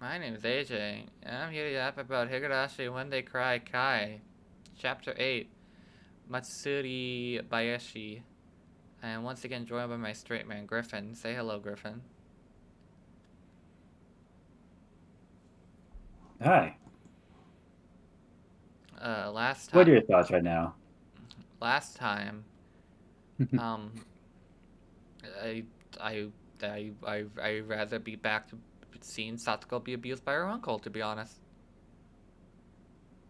My name is AJ, and I'm here to yap about Higurashi When They Cry Kai, Chapter 8, Matsuribayashi. I am once again joined by my straight man, Griffin. Say hello, Griffin. Hi. Last What time, are your thoughts right now? last time, um, I, I, I'd rather be back to seeing Satoko be abused by her uncle, to be honest.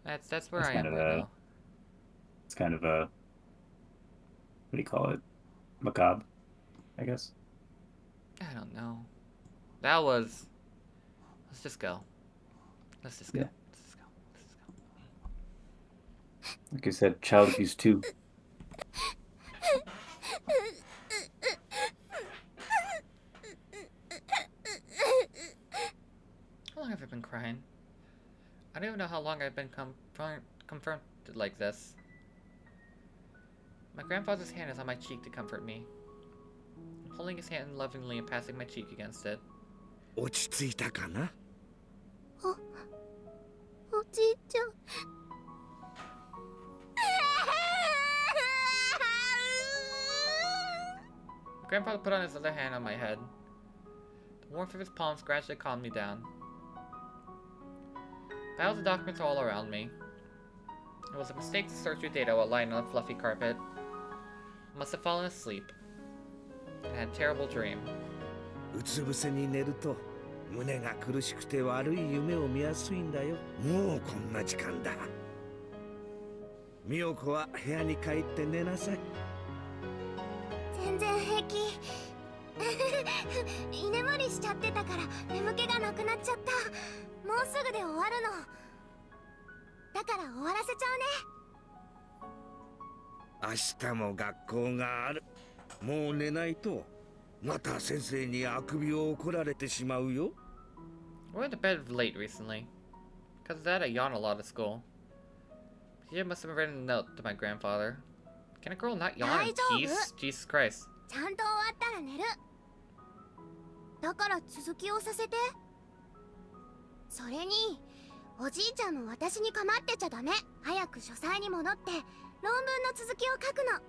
That's where That's I kind am of right a, now. it's kind of a, what do you call it? Macabre, I guess. I don't know. That was. Let's just go. Let's just go. Yeah. Let's just go. Let's just go. Like you said, child abuse too. How long have I been crying? I don't even know how long I've been confronted like this. My grandfather's hand is on my cheek to comfort me. I'm holding his hand lovingly and passing my cheek against it. 落ち着いたかなおじいちゃん。My grandfather put on his other hand on my head. The warmth of his palms gradually calmed me down. Piles of documents all around me. It was a mistake to search through data while lying on a fluffy carpet. I must have fallen asleep. I had a terrible dream. うつ伏せに寝ると胸が苦しくて悪い夢を見やすいんだよ。もうこんな時間だ。美代子は部屋に帰って寝なさい。全然平気。居眠りしちゃってたから眠気がなくなっちゃった。もうすぐで終わるの。だから終わらせちゃうね。明日も学校がある。もう寝ないとまた先生にあくびを怒られてしまうよ。I went to bed late recently. Because of that, I yawn a lot at school. She must have written a note to my grandfather. Can a girl not yawn in peace? Jesus Christ. ちゃんと終わったら寝る。だから続きをさせて。それにおじいちゃんも私に構ってちゃダメ。早く書斎に戻って論文の続きを書くの。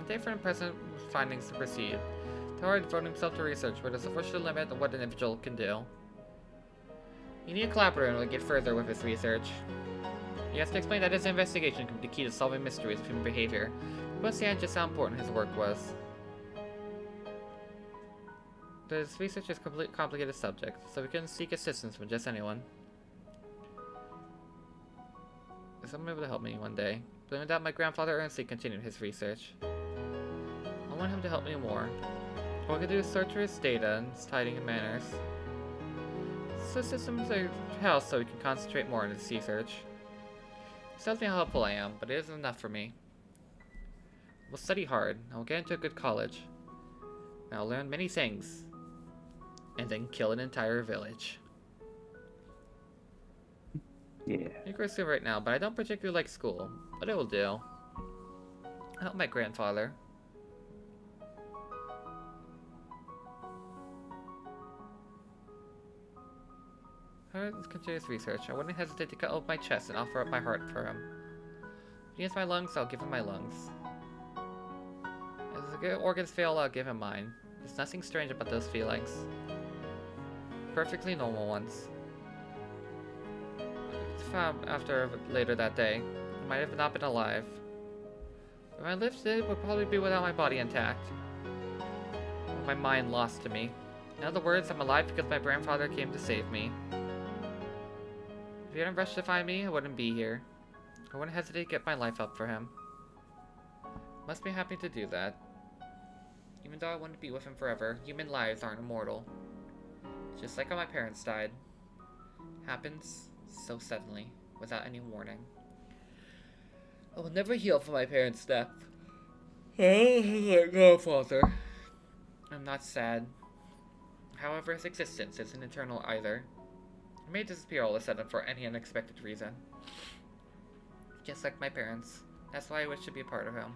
A day for an president with findings to proceed. Tower devoting himself to research, but there's a official limit on what an individual can do. You need a collaborator to get further with his research. He has to explain that his investigation can be the key to solving mysteries of human behavior. But understand just how important his work was. His research is a complicated subject, so we couldn't seek assistance from just anyone. Is someone able to help me one day? But no doubt my grandfather earnestly continued his research. I want him to help me more. All I can do is search for his data and his tiding and manners. So systems are house so we can concentrate more on his research. He tells me how helpful I am, but it isn't enough for me. I will study hard, I will get into a good college. And I'll learn many things. And then kill an entire village. Yeah. I'm going to school right now, but I don't particularly like school. But it will do. I help my grandfather. Let's continue his research. I wouldn't hesitate to cut open my chest and offer up my heart for him. If he has my lungs, I'll give him my lungs. If his organs fail, I'll give him mine. There's nothing strange about those feelings. Perfectly normal ones. After later that day, I might have not been alive. If I lived, it would probably be without my body intact. With my mind lost to me. In other words, I'm alive because my grandfather came to save me. If he hadn't rushed to find me, I wouldn't be here. I wouldn't hesitate to get my life up for him. Must be happy to do that. Even though I wouldn't be with him forever, human lives aren't immortal. Just like how my parents died. Happens so suddenly, without any warning. I will never heal from my parents' death. My grandfather. I'm not sad. However, his existence isn't eternal either. He may disappear all of a sudden for any unexpected reason. Just like my parents. That's why I wish to be a part of him.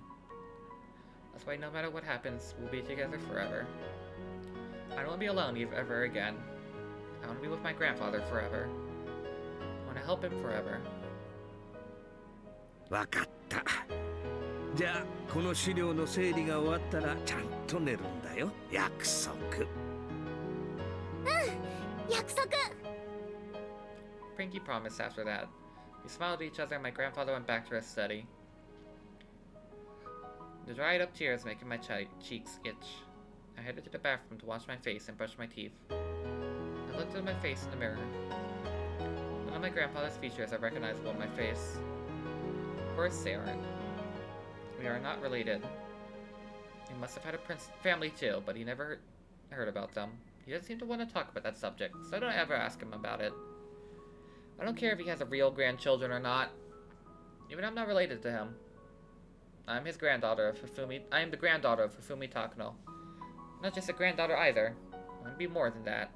That's why no matter what happens, we'll be together forever. I don't want to be alone ever again. I want to be with my grandfather forever. I want to help him forever. わかった。じゃあこの資料の整理が終わったらちゃんと寝るんだよ。約束。約束。 Pinky promised after that. We smiled at each other and my grandfather went back to his study. The dried up tears making my cheeks itch. I headed to the bathroom to wash my face and brush my teeth. I looked at my face in the mirror. None of my grandfather's features are recognizable in my face. Of course they aren't. We are not related. He must have had a family too, but he never heard about them. He doesn't seem to want to talk about that subject, so I don't ever ask him about it. I don't care if he has a real grandchildren or not. Even I'm not related to him. I'm his granddaughter of Hifumi. I am the granddaughter of Hifumi Takano. Not just a granddaughter either. I want to be more than that.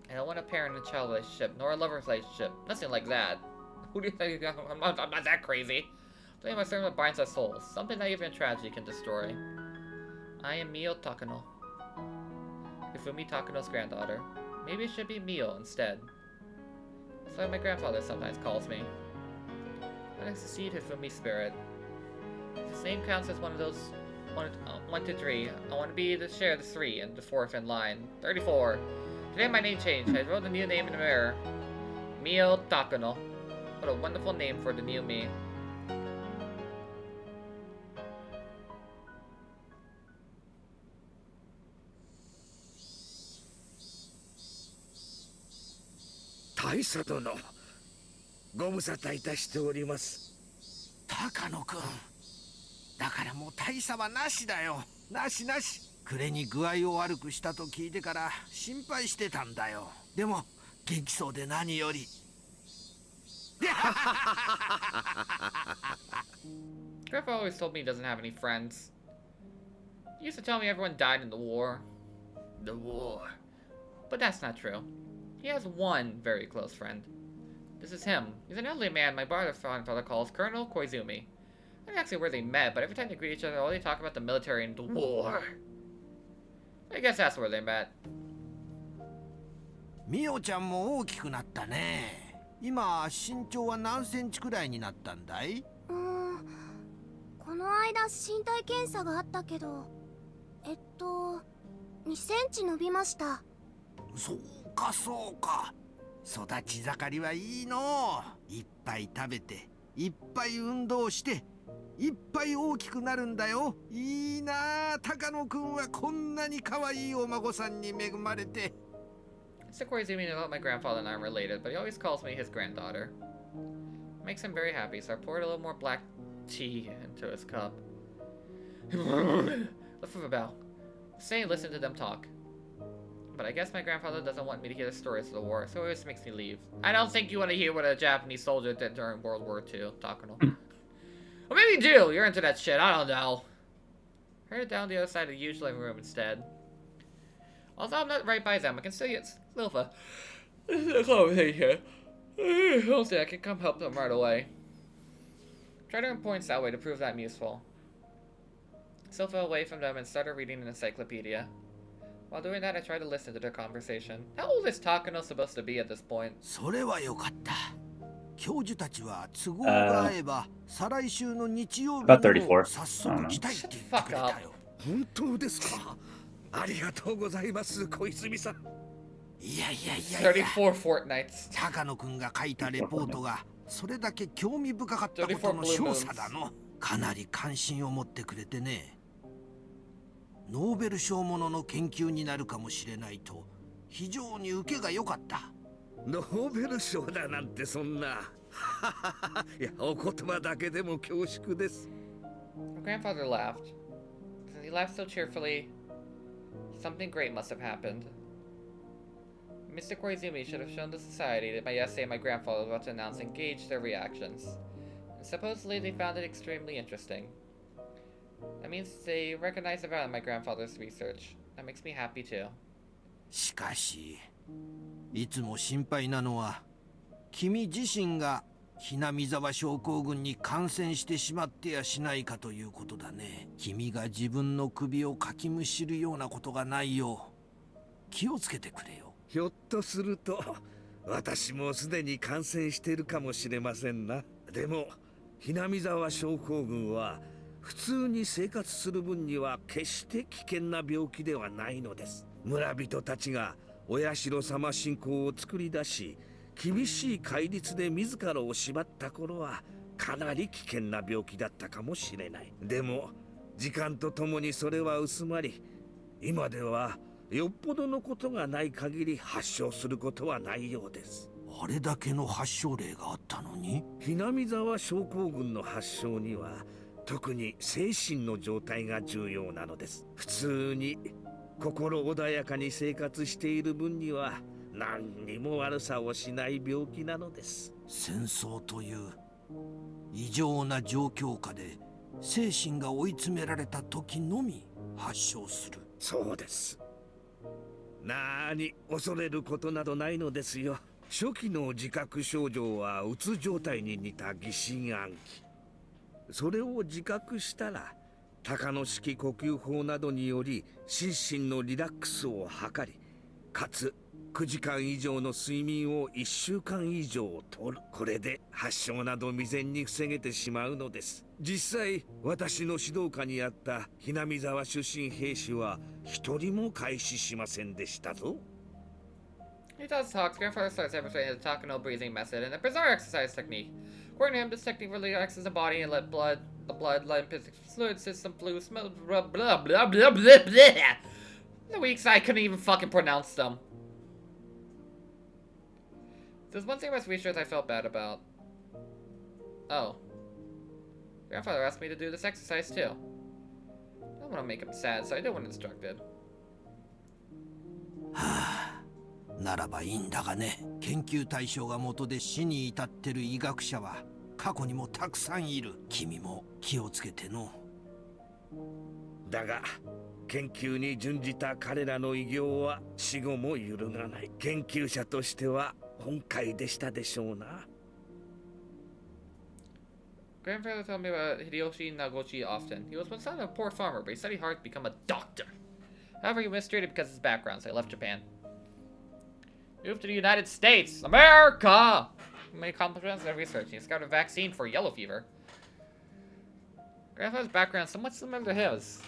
I don't want a parent and child relationship, nor a lover relationship. Nothing like that. Who do you think? I'm not that crazy. I'm talking about something that binds our souls. Something that even tragedy can destroy. I am Mio Takano. Hifumi Takano's granddaughter. Maybe it should be Mio instead. That's why my grandfather sometimes calls me. I want to succeed Hifumi's spirit. His name counts as one of those 1 to 3. I want to be the share the 3 and the 4th in line. 34. Today my name changed. I wrote a new name in the mirror. Mio Takano. What a wonderful name for the new me. Taisa殿、ご無沙汰いたしております。高野くん。だからもう大差はなしだよ。なしなし。暮れに具合を悪くしたと聞いてから心配してたんだよ。でも元気そうで何より。Grandpa always told me he doesn't have any friends. He used to tell me everyone died in the war. The war. But that's not true. He has one very close friend. This is him. He's an elderly man my father calls Colonel Koizumi. I don't know actually where they met, but every time they greet each other, all they talk about the military and the war. I guess that's where they met. ミオちゃんも大きくなったね。今身長は何センチくらいになったんだい？この間身体検査があったけど、2センチ伸びました。そうかそうか。育ち盛りはいいの。いっぱい食べて、いっぱい運動して、いっぱい大きくなるんだよ。いいなあ、高野くんはこんなに可愛いお孫さんに恵まれて。Mr. Koizumi knows my grandfather and I are related, but he always calls me his granddaughter. It makes him very happy, so I poured a little more black tea into his cup. Let's move about. Stay and listen to them talk. But I guess my grandfather doesn't want me to hear the stories of the war, so he always makes me leave. I don't think you want to hear what a Japanese soldier did during World War II, Takano. Or maybe you do! You're into that shit, I don't know. Headed down the other side of the huge living room instead. Although I'm not right by them, I can still get Silva. This is a conversation. I don't think I can come help them right away. Try to earn points that way to prove that I'm useful. Silva away from them and started reading an encyclopedia. While doing that, I tried to listen to their conversation. How old is Takano supposed to be at this point? それはよかった。教授たちは都合が合えば、再来週の日曜日にも早速来たいって言ってくれたよ。本当ですか。ありがとうございます、小泉さん。いやいやいやいや。34 fortnights. 高野くんが書いたレポートがそれだけ興味深かったことの証左だの。かなり関心を持ってくれてね。ノーベル賞ものの研究になるかもしれないと非常に受けが良かった。ノーベル賞だなんてそんな。いや、お言葉だけでも恐縮です。My grandfather laughed. Since he laughed so cheerfully, something great must have happened. Mr. Koizumi should have shown the society that my essay my grandfather was about to announce engaged their reactions. And supposedly they found it extremely interesting. That means they recognize the value of my grandfather's research. That makes me happy too. しかし、いつも心配なのは君自身が Hinamizawa 症候群に感染してしまってやしないかということだね。君が自分の首をかきむしるようなことがないよう気をつけてくれよ。ひょっとすると私もすでに感染しているかもしれませんな。でもHinamizawa症候群は普通に生活する分には決して危険な病気ではないのです。村人たちがお社様信仰を作り出し、厳しい戒律で自らを縛った頃はかなり危険な病気だったかもしれない。でも時間とともにそれは薄まり、今ではよっぽどのことがない限り発症することはないようです。あれだけの発症例があったのに。Hinamizawa症候群の発症には特に精神の状態が重要なのです。普通に心穏やかに生活している分には何にも悪さをしない病気なのです。戦争という異常な状況下で精神が追い詰められた時のみ発症する。そうです。なーに恐れることなどないのですよ。初期の自覚症状はうつ状態に似た疑心暗鬼。それを自覚したら高野式呼吸法などにより心身のリラックスを図り、かつ9時間以上の睡眠を1週間以上とる。これで発症など未然に防げてしまうのです。実際私の指導下にあったHinamizawa出身兵士は一人も開始しませんでしたぞ。He does talks. Grandfather starts demonstrating the Takano breathing method and a bizarre exercise technique. According to him, this technique relaxes the body and let the blood lymphatic fluid system flew smooth. Blah blah blah blah blah blah. The weeks I couldn't even fucking pronounce them. There's one thing about research I felt bad about. Oh. Grandfather asked me to do this exercise too. I don't want to make him sad, so I did what instructed. ならばいいんだがね。研究対象が元で死に至ってる医学者は過去にもたくさんいる。君も気をつけての。だが研究に準じた彼らの偉業は死後も揺るがない。研究者としては本懐でしたでしょうな。Grandfather told me about Hideyoshi Nagoshi often. He was once son of a poor farmer, but he studied hard to become a doctor. However, he was mistreated because of his background, so he left Japan. Moved to the United States, America! He made accomplishments in research. He discovered a vaccine for yellow fever. Grandfather's background is somewhat similar to his,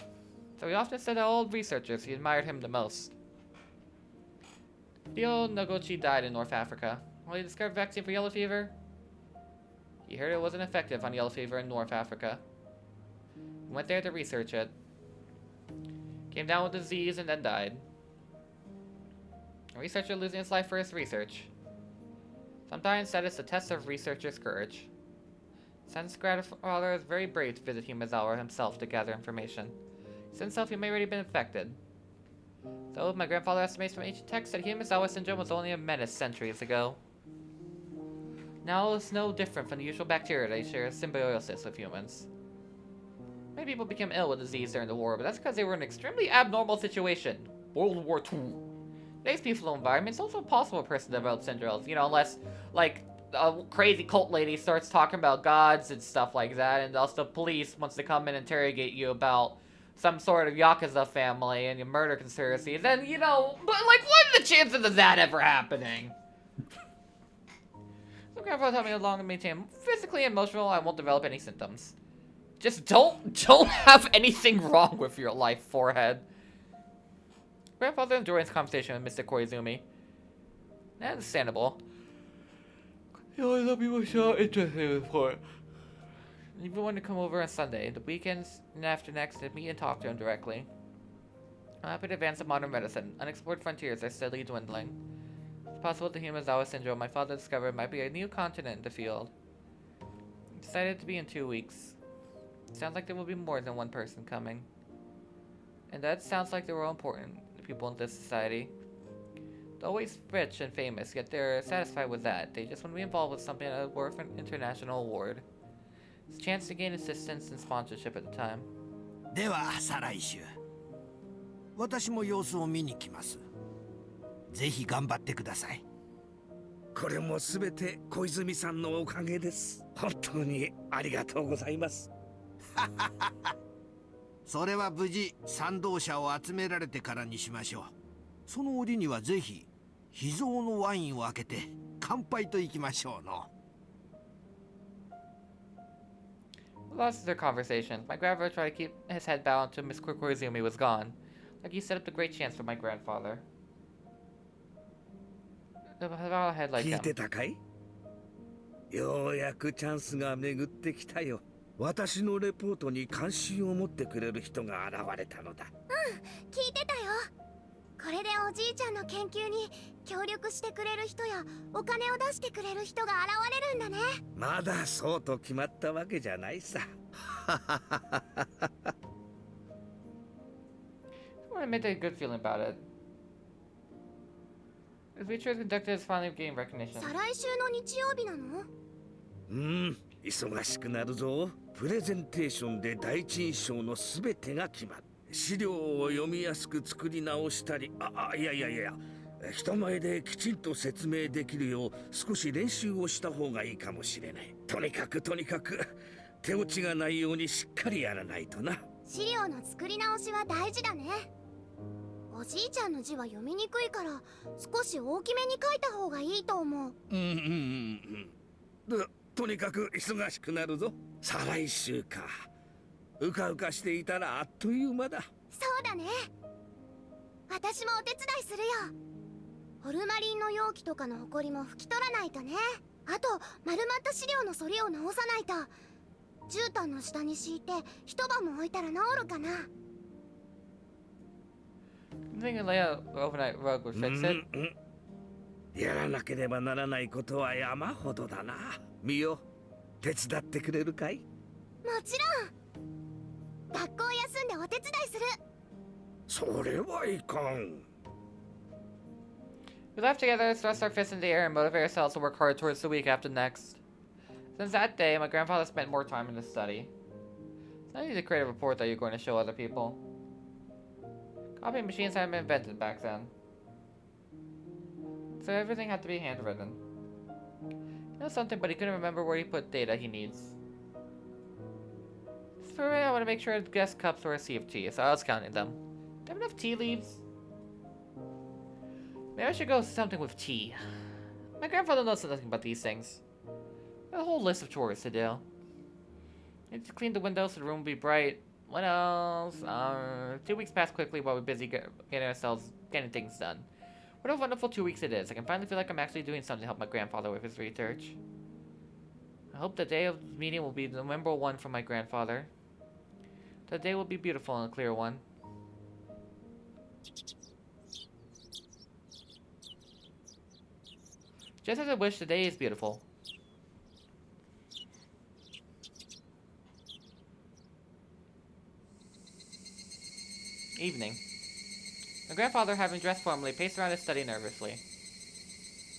so he often said to old researchers he admired him the most. Hideo Noguchi died in North Africa. While he discovered a vaccine for yellow fever, he heard it wasn't effective on yellow fever in North Africa. He went there to research it. Came down with disease and then died. A researcher losing his life for his research. Sometimes that is a test of researcher's courage. Since grandfather is very brave to visit Hinamizawa himself to gather information. Since himself he may already been infected. So my grandfather estimates from ancient texts that Hinamizawa syndrome was only a menace centuries ago. Now it's no different from the usual bacteria that share symbiosis with humans. Many people became ill with disease during the war, but that's because they were in an extremely abnormal situation. World War II. Today's peaceful environment, it's also impossible for a person to develop syndromes, you know, unless, like, a crazy cult lady starts talking about gods and stuff like that, and also the police wants to come and interrogate you about some sort of Yakuza family and your murder conspiracy, then, you know, but, like, what are the chances of that ever happening? So grandfather told me as long as I maintain physically and emotional, I won't develop any symptoms. Just don't have anything wrong with your life, forehead. Grandfather enjoyed his conversation with Mr. Koizumi. Understandable. He always let people show interest in his sport. Even wanted to come over on Sunday, the weekends and after next to meet and talk to him directly. I'm happy to advance in modern medicine. Unexplored frontiers are steadily dwindling. It's possible the Hinamizawa syndrome my father discovered might be a new continent in the field. He decided to be in 2 weeks. Sounds like there will be more than one person coming. And that sounds like they were all important people in this society. They're always rich and famous, yet they're satisfied with that. They just want to be involved with something that worth an international award. It's a chance to gain assistance and sponsorship at the time. では再来週。私も様子を見に来ます。ぜひ頑張ってください。これもすべて小泉さんのおかげです。本当にありがとうございます。それは無事賛同者を集められてからにしましょう。その折にはぜひ秘蔵のワインを開けて乾杯といきましょうの。Lost their conversation. My grandfather tried to keep his head bowed until Miss Koizumi was gone. Like he set up the great chance for my grandfather. About a head like 聞い him. てたかい？ようやくチャンスが巡ってきたよ。私のレポートに関心を持ってくれる人が現れたのだ。聞いてたよ。これでおじいちゃんの研究に協力してくれる人やお金を出してくれる人が現れるんだね。まだそうと決まったわけじゃないさ。I made a good feeling about it. The feature conducted is finally gaining recognition. 再来週の日曜日なの？忙しくなるぞ。プレゼンテーションで第一印象のすべてが決まる。資料を読みやすく作り直したり、いや人前できちんと説明できるよう少し練習をした方がいいかもしれない。とにかく手落ちがないようにしっかりやらないとな。資料の作り直しは大事だね。おじいちゃんの字は読みにくいから少し大きめに書いた方がいいと思う。とにかく忙しくなるぞ。再来週か。うかうかしていたらあっという間だ。そうだね。私もお手伝いするよ。ホルマリンの容器とかのホコリも拭き取らないとね。あと丸まった資料の反りを直さないと。絨毯の下に敷いて一晩も置いたら治るかな。You think a layout overnight rug would fix it? やらなければならないことは山ほどだな。ミオ、手伝ってくれるかい？もちろん。学校休んでお手伝いする。それはいかん。We laughed together, thrust our fists in the air, and motivate ourselves to work hard towards the week after next. Since that day, my grandfather spent more time in the study. So I need to create a report that you're going to show other people. Copying machines hadn't been invented back then. So everything had to be handwritten. He knows something, but he couldn't remember where he put data he needs. For me, I want to make sure the guest cups were a sea of tea, so I was counting them. Do I have enough tea leaves? Maybe I should go something with tea. My grandfather knows nothing about these things. I have a whole list of chores to do. I need to clean the windows so the room will be bright. What else? 2 weeks pass quickly while we're busy getting things done. What a wonderful 2 weeks it is. I can finally feel like I'm actually doing something to help my grandfather with his research. I hope the day of the meeting will be the memorable one for my grandfather. The day will be beautiful and a clear one. Just as I wish, the day is beautiful. Evening. My grandfather, having dressed formally, paced around his study nervously.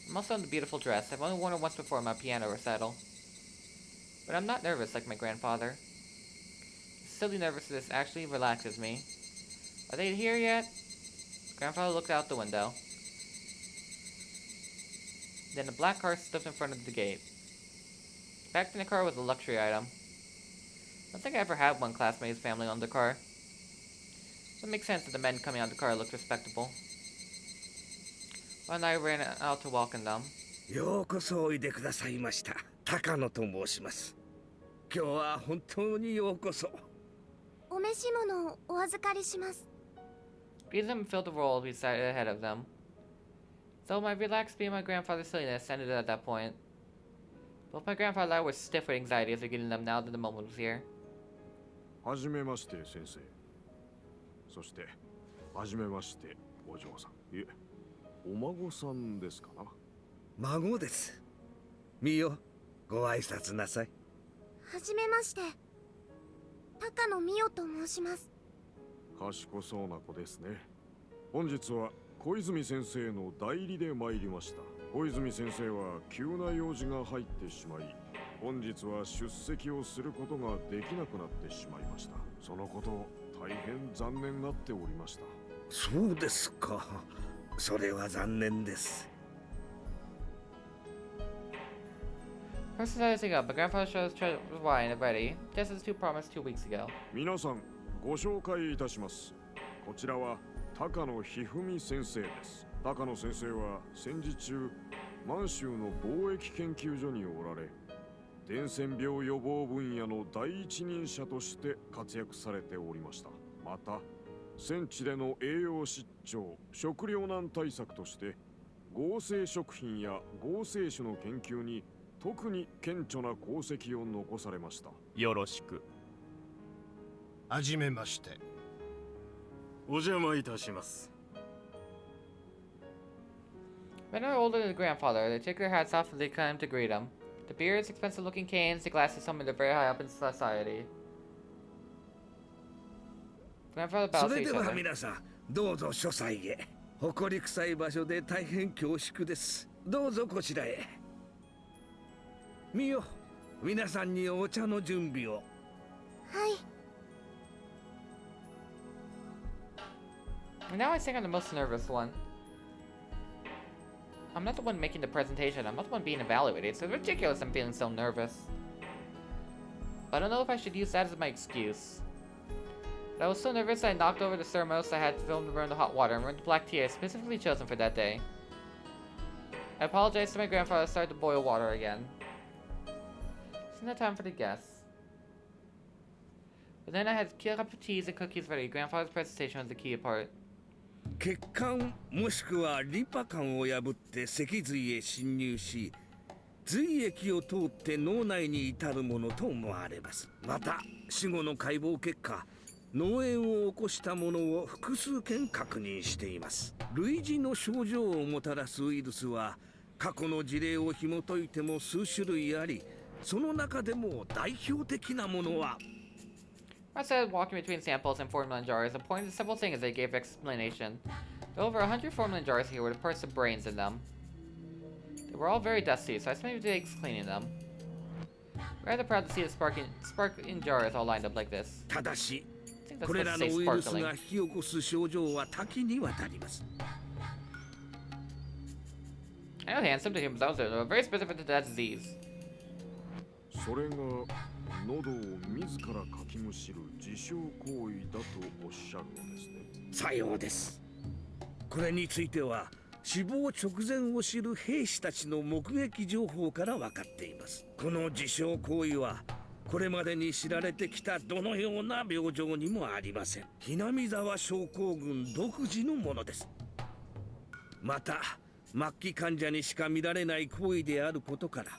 I'm also in the beautiful dress. I've only worn it once before in my piano recital. But I'm not nervous like my grandfather. Silly nervousness actually relaxes me. Are they here yet? Grandfather looked out the window. Then a black car stopped in front of the gate. Back in the car was a luxury item. I don't think I ever had one classmate's family owned the car. So it makes sense that the men coming out of the car looked respectable. One I ran out to welcome them. ようこそおいでくださいました。高野と申します。今日は本当にようこそ。お召し物をお預かりします。Greeted them and filled the role beside ahead of them. So my relaxed being my grandfather's silliness ended at that point. Both my grandfather and I were stiff with anxiety as we greeted them now that the moment was here. はじめまして先生。そしてはじめましてお嬢さん。いえ、お孫さんですかな。孫です。ミオ、ご挨拶なさい。はじめまして。高野美代と申します。賢そうな子ですね。本日は小泉先生の代理で参りました。小泉先生は急な用事が入ってしまい、本日は出席をすることができなくなってしまいました。そのことを大変残念がっておりました。そうですか。それは残念です。First sizing up, but grandfather shows wine ready, just as two promised 2 weeks ago. 皆さん、ご紹介いたします。こちらは高野一二三先生です。高野先生は戦時中、満州の貿易研究所におられ、伝染病予防分野の第一人者として活躍されておりました。また、戦地での栄養失調、食糧難対策として、合成食品や合成種の研究に特に顕著な功績を残されました。よろしく。はじめまして。お邪魔いたします。 Men are older than grandfather, they take their hats off as they come to greet him. The beards, expensive looking canes, the glasses, some of them very high up in society. Grandfather そ bows to れ each では other. 皆さん、どうぞ書斎へ。誇り臭い場所で大変恐縮です。どうぞこちらへ。みよ、皆さんにお茶の準備を。はい。Now I think I'm the most nervous one. I'm not the one making the presentation, I'm not the one being evaluated. It's ridiculous I'm feeling so nervous. But I don't know if I should use that as my excuse. But I was so nervous I knocked over the thermos I had filmed to burn the hot water and ruined the black tea I specifically chosen for that day. I apologized to my grandfather and started to boil water again. It's not time for the guests. But then I had a cup of teas and cookies ready. Grandfather's presentation was the key part. 血管もしくはリンパ管を破って脊髄へ侵入し、髄液を通って脳内に至るものと思われます。また死後の解剖結果、脳炎を起こしたものを複数件確認しています。類似の症状をもたらすウイルスは過去の事例を紐解いても数種類あり、その中でも代表的なものは I started walking between samples and formalin jars and pointed to several things as I gave explanation. There were over 100 formalin jars here with parts of brains in them. They were all very dusty, so I spent a few days cleaning them. Rather proud to see the sparkling jars all lined up like this. ただし I think that's これ supposed ら to の say ウイルス sparkling. が引き起こす症状は多岐にわたります。 I know the hand symptoms are very specific to that disease. それが喉を自らかきむしる自傷行為だとおっしゃるのですね。さようです。これについては死亡直前を知る兵士たちの目撃情報から分かっています。この自傷行為はこれまでに知られてきたどのような病状にもありません。hinamizawa症候群独自のものです。また末期患者にしか見られない行為であることから、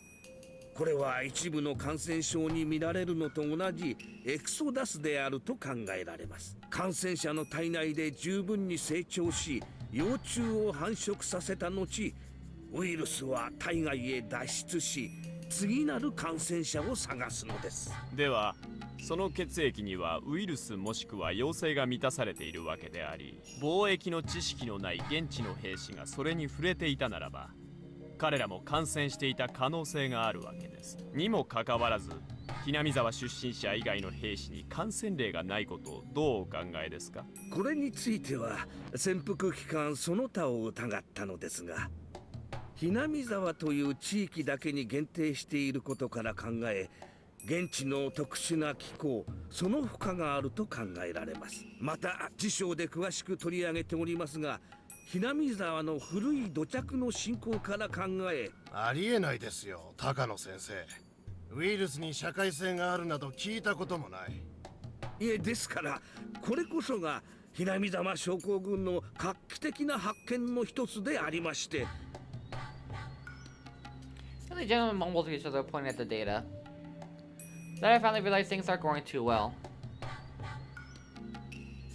これは一部の感染症に見られるのと同じエクソダスであると考えられます。感染者の体内で十分に成長し、幼虫を繁殖させた後、ウイルスは体外へ脱出し、次なる感染者を探すのです。では、その血液にはウイルスもしくは陽性が満たされているわけであり、貿易の知識のない現地の兵士がそれに触れていたならば、彼らも感染していた可能性があるわけです。にもかかわらず、hinamizawa出身者以外の兵士に感染例がないことをどうお考えですか？これについては潜伏期間その他を疑ったのですが、hinamizawaという地域だけに限定していることから考え、現地の特殊な気候、その負荷があると考えられます。また辞書で詳しく取り上げておりますが、hinamizawaの古い土着の信仰から考え、ありえないですよ、高野先生。ウイルスに社会性があるなど聞いたこともない。いえ、ですからこれこそがhinamizawa症候群の画期的な発見の一つでありまして。The gentlemen mumbled to each other, pointing at the data. Then I finally realized things aren't going too well.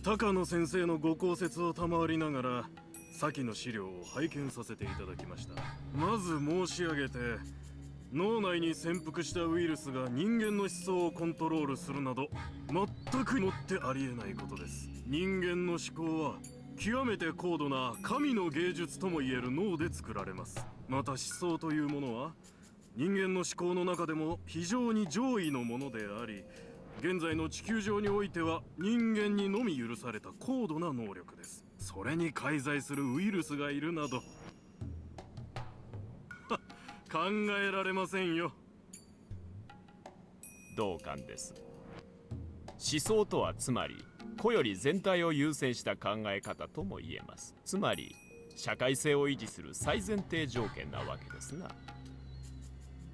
高野先生のご考説を賜りながら、先の資料を拝見させていただきました。まず申し上げて、脳内に潜伏したウイルスが人間の思想をコントロールするなど、全くもってありえないことです。人間の思考は極めて高度な神の芸術ともいえる脳で作られます。また思想というものは人間の思考の中でも非常に上位のものであり、現在の地球上においては人間にのみ許された高度な能力です。それに介在するウイルスがいるなど考えられませんよ。同感です。思想とはつまり個より全体を優先した考え方とも言えます。つまり社会性を維持する最前提条件なわけですな。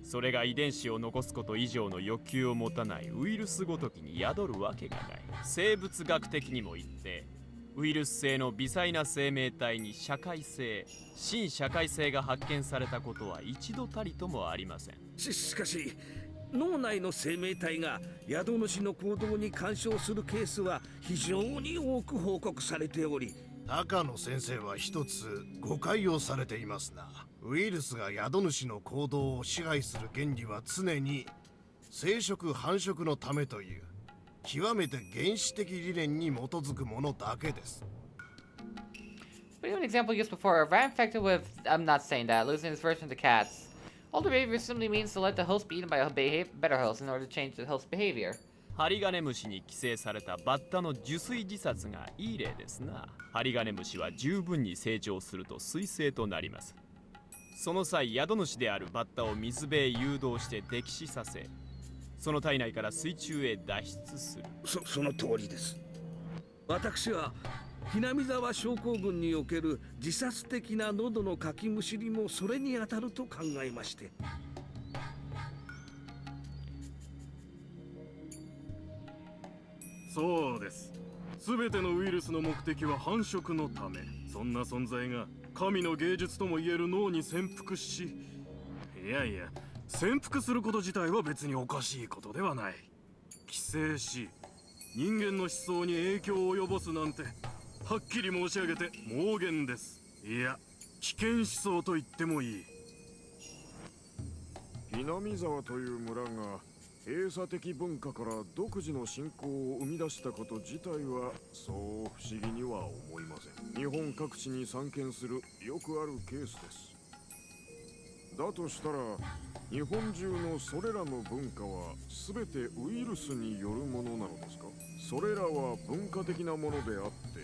それが遺伝子を残すこと以上の欲求を持たないウイルスごときに宿るわけがない。生物学的にも言ってウイルス性の微細な生命体に社会性、新社会性が発見されたことは一度たりともありません。しかし脳内の生命体が宿主の行動に干渉するケースは非常に多く報告されており、高野先生は一つ誤解をされていますな。ウイルスが宿主の行動を支配する原理は常に生殖繁殖のためという極めて原始的理念に基づくものだけです。But even an example used before, a rat infected with, I'm not saying that, losing its version to cats. Older behavior simply means to let the host be eaten by a better host in order to change the host's behavior. ハリガネムシに寄生されたバッタの受水自殺がいい例ですな。ハリガネムシは十分に成長すると水生となります。その際、宿主であるバッタを水辺へ誘導して溺死させ、その体内から水中へ脱出する。その通りです。私はHinamizawa症候群における自殺的な喉のかきむしりもそれに当たると考えまして。そうです。すべてのウイルスの目的は繁殖のため。そんな存在が神の芸術ともいえる脳に潜伏し、いやいや、潜伏すること自体は別におかしいことではない。寄生し、人間の思想に影響を及ぼすなんて、はっきり申し上げて妄言です。いや、危険思想と言ってもいい。Hinamizawaという村が閉鎖的文化から独自の信仰を生み出したこと自体はそう不思議には思いません。日本各地に散見するよくあるケースです。だとしたら日本中のそれらの文化は全てウイルスによるものなのですか？それらは文化的なものであって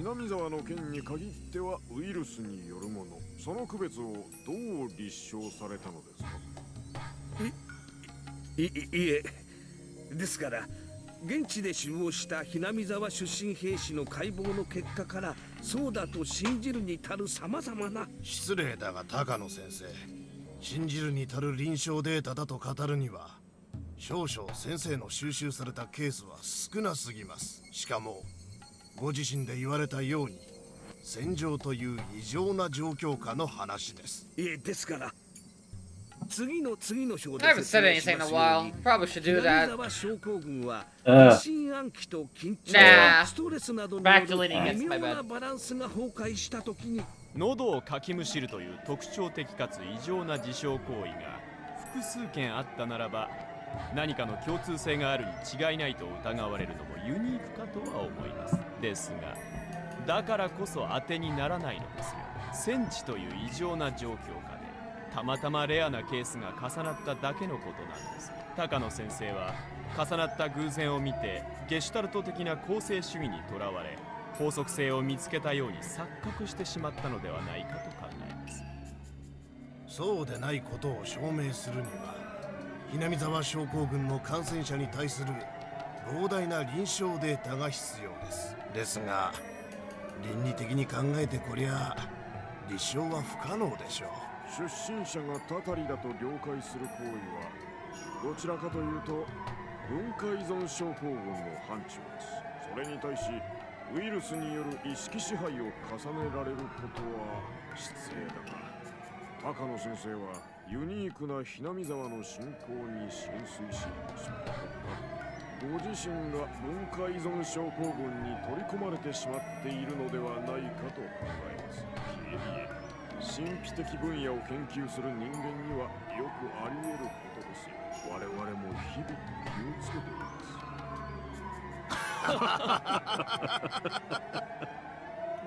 Hinamizawaの件に限ってはウイルスによるもの、その区別をどう立証されたのですか？いえ、ですから現地で死亡したHinamizawa出身兵士の解剖の結果からそうだと信じるに足る様々な。失礼だが高野先生、信じるに足る臨床データだと語るには少々先生の収集されたケースは少なすぎます。しかもご自身で言われたように戦場という異常な状況下の話です。ですから次の章 I haven't said anything in a while. Probably should do that. 症候群は疑心暗鬼と緊張、ストレスなどによる微妙なバランスが崩壊したときに喉をかきむしるという特徴的かつ異常な自傷行為が複数件あったならば何かの共通性があるに違いないと疑われるのもユニークかとは思います。ですがだからこそ当てにならないのですよ。戦地という異常な状況下でたまたまレアなケースが重なっただけのことなんです。高野先生は重なった偶然を見てゲシュタルト的な構成主義にとらわれ法則性を見つけたように錯覚してしまったのではないかと考えます。そうでないことを証明するにはHinamizawa症候群の感染者に対する膨大な臨床データが必要です。ですが倫理的に考えてこりゃ立証は不可能でしょう。出身者がタタリだと了解する行為はどちらかというと文化依存症候群の範疇です。それに対しウイルスによる意識支配を重ねられることは失礼だが高野先生はユニークなHinamizawaの信仰に浸水しその結果ご自身が文化依存症候群に取り込まれてしまっているのではないかと考えます。いえ神秘的分野を研究する人間にはよくあり得ることですよ。我々も日々気をつけています。The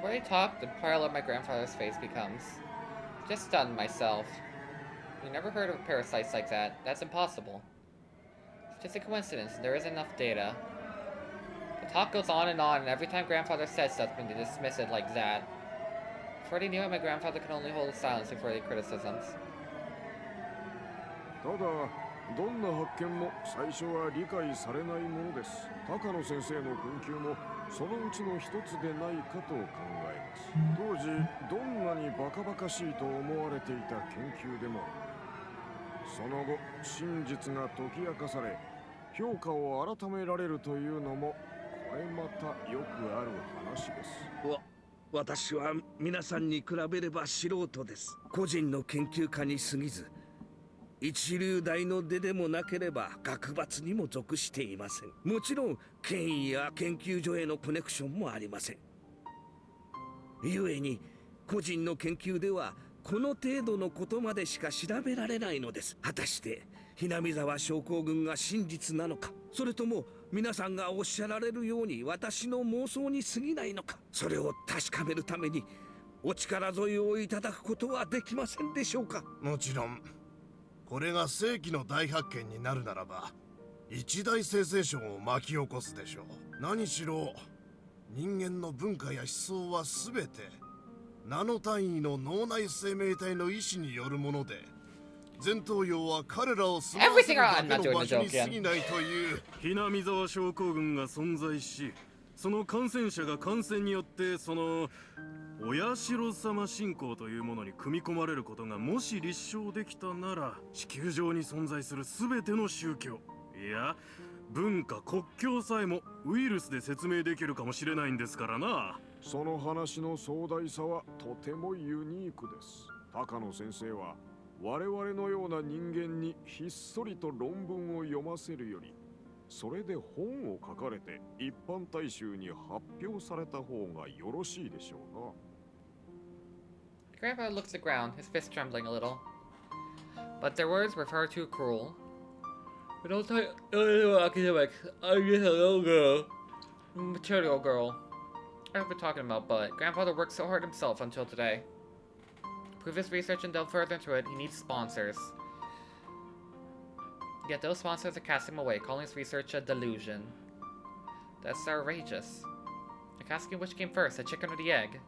more they talk, the paler my grandfather's face becomes. Just stunned myself. We never heard of parasites like that. That's impossible. It's just a coincidence. There isn't enough data. The talk goes on, and every time grandfather says something, they dismiss it like that. Before they knew it, my grandfather could only hold silence before the criticisms. ただどんな発見も最初は理解されないものです。高野先生の研究もそのうちの一つでないかと考えます。当時どんなにバカバカしいと思われていた研究でも、その後真実が解き明かされ評価を改められるというのも、これまたよくある話です。私は皆さんに比べれば素人です。個人の研究家に過ぎず、一流大の出でもなければ学閥にも属していません。もちろん権威や研究所へのコネクションもありません。故に個人の研究ではこの程度のことまでしか調べられないのです。果たしてHinamizawa症候群が真実なのか、それとも皆さんがおっしゃられるように私の妄想に過ぎないのか、それを確かめるためにお力添えをいただくことはできませんでしょうか。もちろんこれが世紀の大発見になるならば一大センセーションを巻き起こすでしょう。何しろ人間の文化や思想は全てナノ単位の脳内生命体の意志によるもので、前頭葉は彼らを住まわせるだけの場所に過ぎないという。Hinamizawa症候群が存在し、その感染者が感染によってその親代様信仰というものに組み込まれることがもし立証できたなら、地球上に存在する全ての宗教、いや文化国境さえもウイルスで説明できるかもしれないんですからな。その話の壮大さはとてもユニークです。高野先生は我々のような人間にひっそりと論文を読ませるより、それで本を書かれて一般大衆に発表された方がよろしいでしょうな。 Grandpa looks at the ground, his fist trembling a little. But their words were far too cruel. We don't talk academics. I'm just a little girl. Material girl. I don't know what we're talking about, but Grandfather worked so hard himself until today. To prove his research and delve further into it, he needs sponsors. Yet those sponsors are casting him away, calling his research a delusion. That's outrageous. Like asking which came first, the chicken or the egg.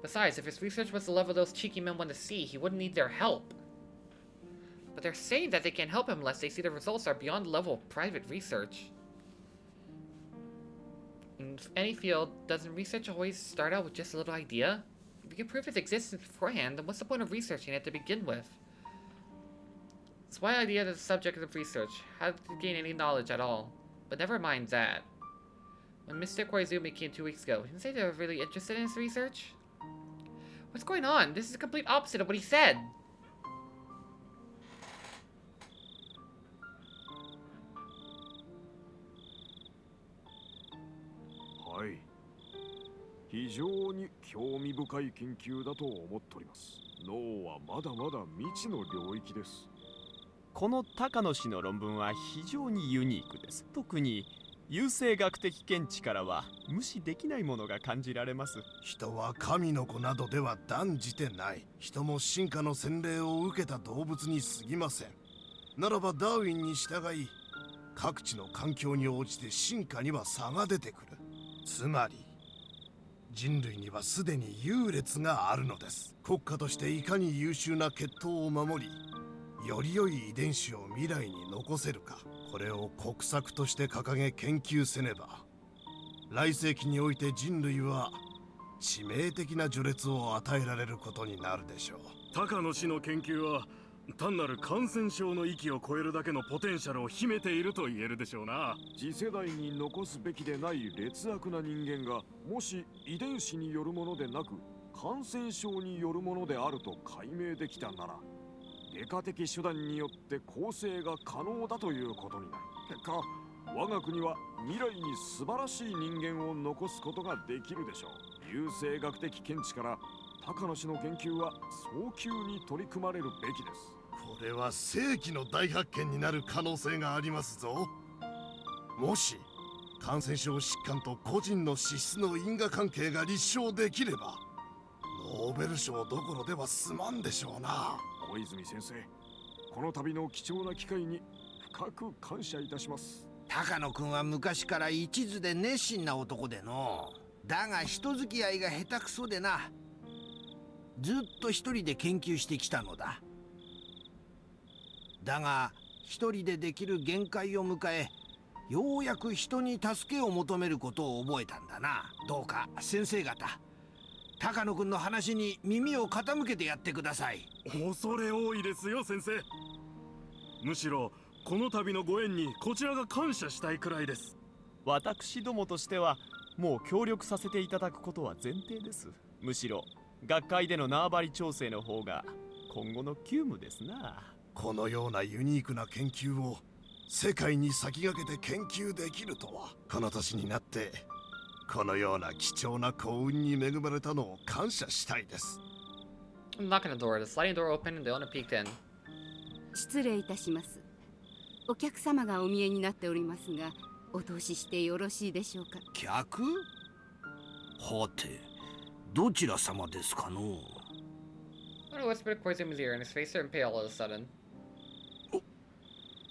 Besides, if his research was the level those cheeky men want to see, he wouldn't need their help. But they're saying that they can't help him unless they see the results are beyond the level of private research. In any field, doesn't research always start out with just a little idea? If you can prove its existence beforehand, then what's the point of researching it to begin with? It's why idea is the subject of research, how to gain any knowledge at all. But never mind that. When Mr. Koizumi came 2 weeks ago, he didn't say they were really interested in his research? What's going on? This is the complete opposite of what he said.はい。非常に興味深い研究だと思っております。脳はまだまだ未知の領域です。この高野氏の論文は非常にユニークです。特に優生学的見地からは無視できないものが感じられます。人は神の子などでは断じてない。人も進化の洗礼を受けた動物に過ぎません。ならばダーウィンに従い、各地の環境に応じて進化には差が出てくる。つまり人類にはすでに優劣があるのです。国家としていかに優秀な血統を守り、より良い遺伝子を未来に残せるか、これを国策として掲げ研究せねば、来世紀において人類は致命的な序列を与えられることになるでしょう。高野氏の研究は単なる感染症の域を超えるだけのポテンシャルを秘めていると言えるでしょうな。次世代に残すべきでない劣悪な人間が、もし遺伝子によるものでなく感染症によるものであると解明できたなら、外科的手段によって構成が可能だということになる。結果、我が国は未来に素晴らしい人間を残すことができるでしょう。優生学的見地から高野氏の研究は早急に取り組まれるべきです。これは世紀の大発見になる可能性がありますぞ。もし感染症疾患と個人の資質の因果関係が立証できれば、ノーベル賞どころでは済まんでしょうな。小泉先生、この度の貴重な機会に深く感謝いたします。高野くんは昔から一途で熱心な男での。だが人付き合いが下手くそでな。ずっと一人で研究してきたのだ。だが一人でできる限界を迎え、ようやく人に助けを求めることを覚えたんだな。どうか先生方、高野君の話に耳を傾けてやってください。恐れ多いですよ先生。むしろこの度のご縁にこちらが感謝したいくらいです。私どもとしてはもう協力させていただくことは前提です。むしろ学会での縄張り調整の方が今後の急務ですな。このようなユニークな研究を世界に先駆けて研究できるとは、この年になってこのような貴重な幸運に恵まれたのを感謝したいです。Knocking the door, the sliding door opened and the owner peeked in. 失礼いたします。お客様がお見えになっておりますが、お通ししてよろしいでしょうか。客？はて、どちら様ですかの？ Owner whispered Koizumi's ear and his face turned pale all of a sudden.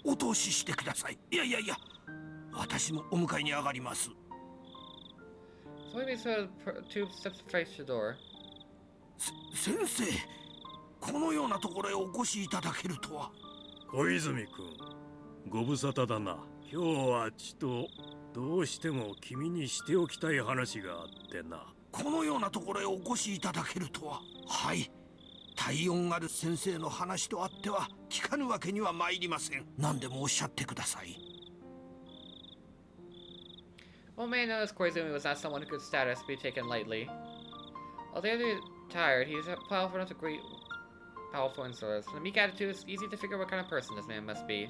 お通ししてください。いや、私もお迎えに上がります。Koizumi stood 2 steps to face the door. 先生、このようなところへお越しいただけるとは。小泉君、ご無沙汰だな。今日はちとどうしても君にしておきたい話があってな。このようなところへお越しいただけるとは。はい、体温ある先生の話とあっては聞かぬわけには参りません。何でもおっしゃってください。Old man noticed Koizumi was not someone whose status be taken lightly. Although tired, he is powerful enough to great powerful influence. From the meek attitude, it's easy to figure what kind of person this man must be.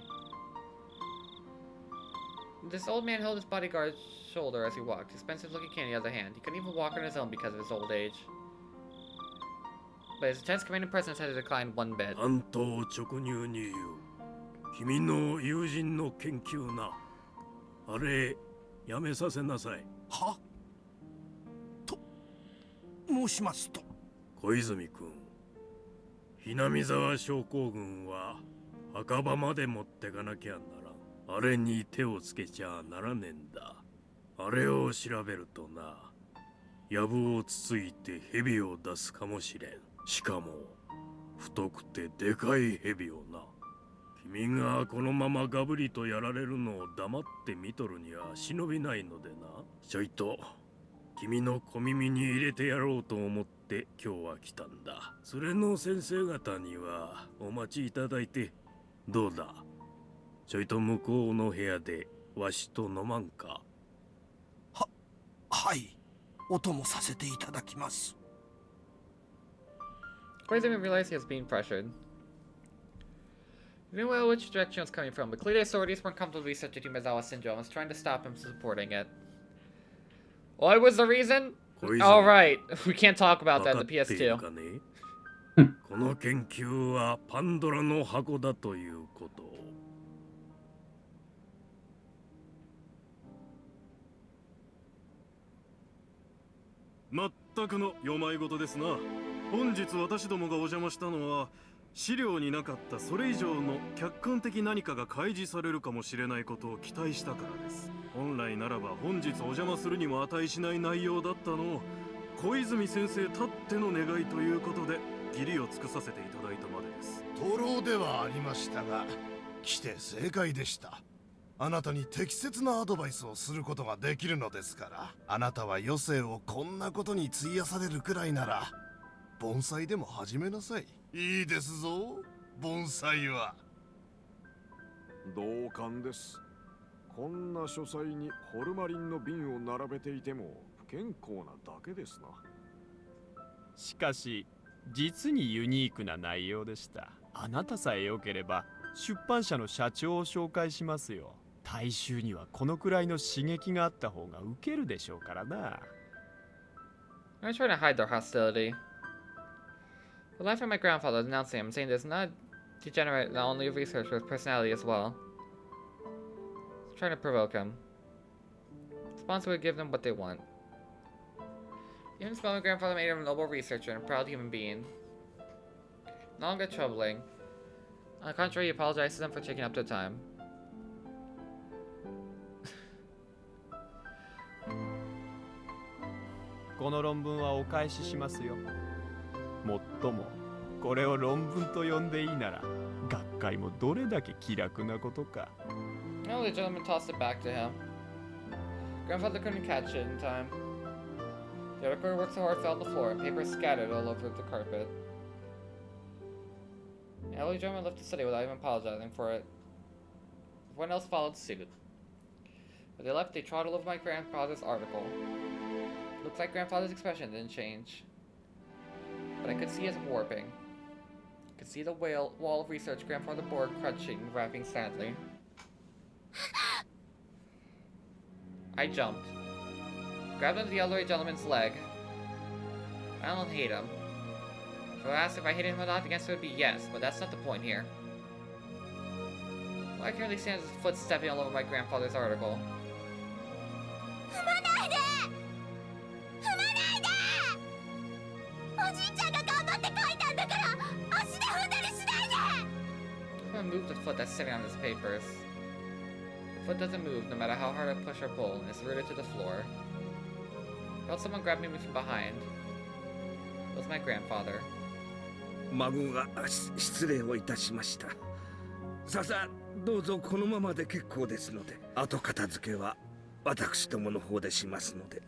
This old man held his bodyguard's shoulder as he walked, expensive looking cane in the other hand. He couldn't even walk on his own because of his old age. But his intense commanding presence had declined one bit. 単刀直入に言う。君の友人の研究な。あれ、やめさせなさい。は？と申しますと。小泉君、hinamizawa症候群は墓場まで持ってかなきゃならん。あれに手をつけちゃならねえんだ。あれを調べるとな、藪をつついて蛇を出すかもしれん。しかも太くてでかい蛇をな。君がこのままガブリとやられるのを黙って見とるには忍びないのでな。ちょいと君の小耳に入れてやろうと思って今日は来たんだ。連れの先生方にはお待ちいただいて、どうだ、ちょいと向こうの部屋でわしと飲まんか。はい、お供させていただきます。Koizumi realized he was being pressured. He knew well which direction it was coming from, but clearly authorities weren't comfortable researching Hinamizawa syndrome and was trying to stop him from supporting it. What was the reason? Alright, we can't talk about that in the PS2. この研究はパンドラの箱だということを。全くの世まい事ですな。本日私どもがお邪魔したのは、資料になかったそれ以上の客観的何かが開示されるかもしれないことを期待したからです。本来ならば本日お邪魔するにも値しない内容だったのを、小泉先生たっての願いということで義理を尽くさせていただいたまでです。徒労ではありましたが、来て正解でした。あなたに適切なアドバイスをすることができるのですから。あなたは余生をこんなことに費やされるくらいなら盆栽でも始めなさい。いいですぞ、盆栽は。同感です。こんな書斎にホルマリンの瓶を並べていても不健康なだけですな。しかし実にユニークな内容でした。あなたさえよければ出版社の社長を紹介しますよ。大衆にはこのくらいの刺激があった方がウケるでしょうからな。I'm trying to hide their hostility. The line from my grandfather denouncing him, saying there's not degenerate, not only research with personality as well. Trying to provoke him. The sponsor would give them what they want. Even his my grandfather made him a noble researcher and a proud human being. No longer troubling. On the contrary, he apologized to them for taking up their time. この論文はお返ししますよ。もっともこれを論文と呼んでいいなら学解もどれだけ気楽なことか。 No, the gentleman tossed it back to him. Grandfather couldn't catch it in time. The article worked so hard fell on the floor, and paper scattered all over the carpet. The elderly gentleman left the study without even apologizing for it. Everyone else followed suit. When they left, they trod all over my grandfather's article. Looks like grandfather's expression didn't change. But I could see his warping. I could see the wall of research grandfather bore crunching, rapping sadly. I jumped. Grabbed onto the elderly gentleman's leg. I don't hate him. So I asked if I hated him or not, the answer would be yes, but that's not the point here. Well, I currently stand his foot stepping all over my grandfather's article. I'm gonna move the foot that's sitting on his papers. The foot doesn't move no matter how hard I push or pull, and it's rooted to the floor. I felt someone grabbing me from behind. It was my grandfather. 孫が失礼をいたしました。さあどうぞこのままで結構ですので、後片付けは私どもの方でしますので。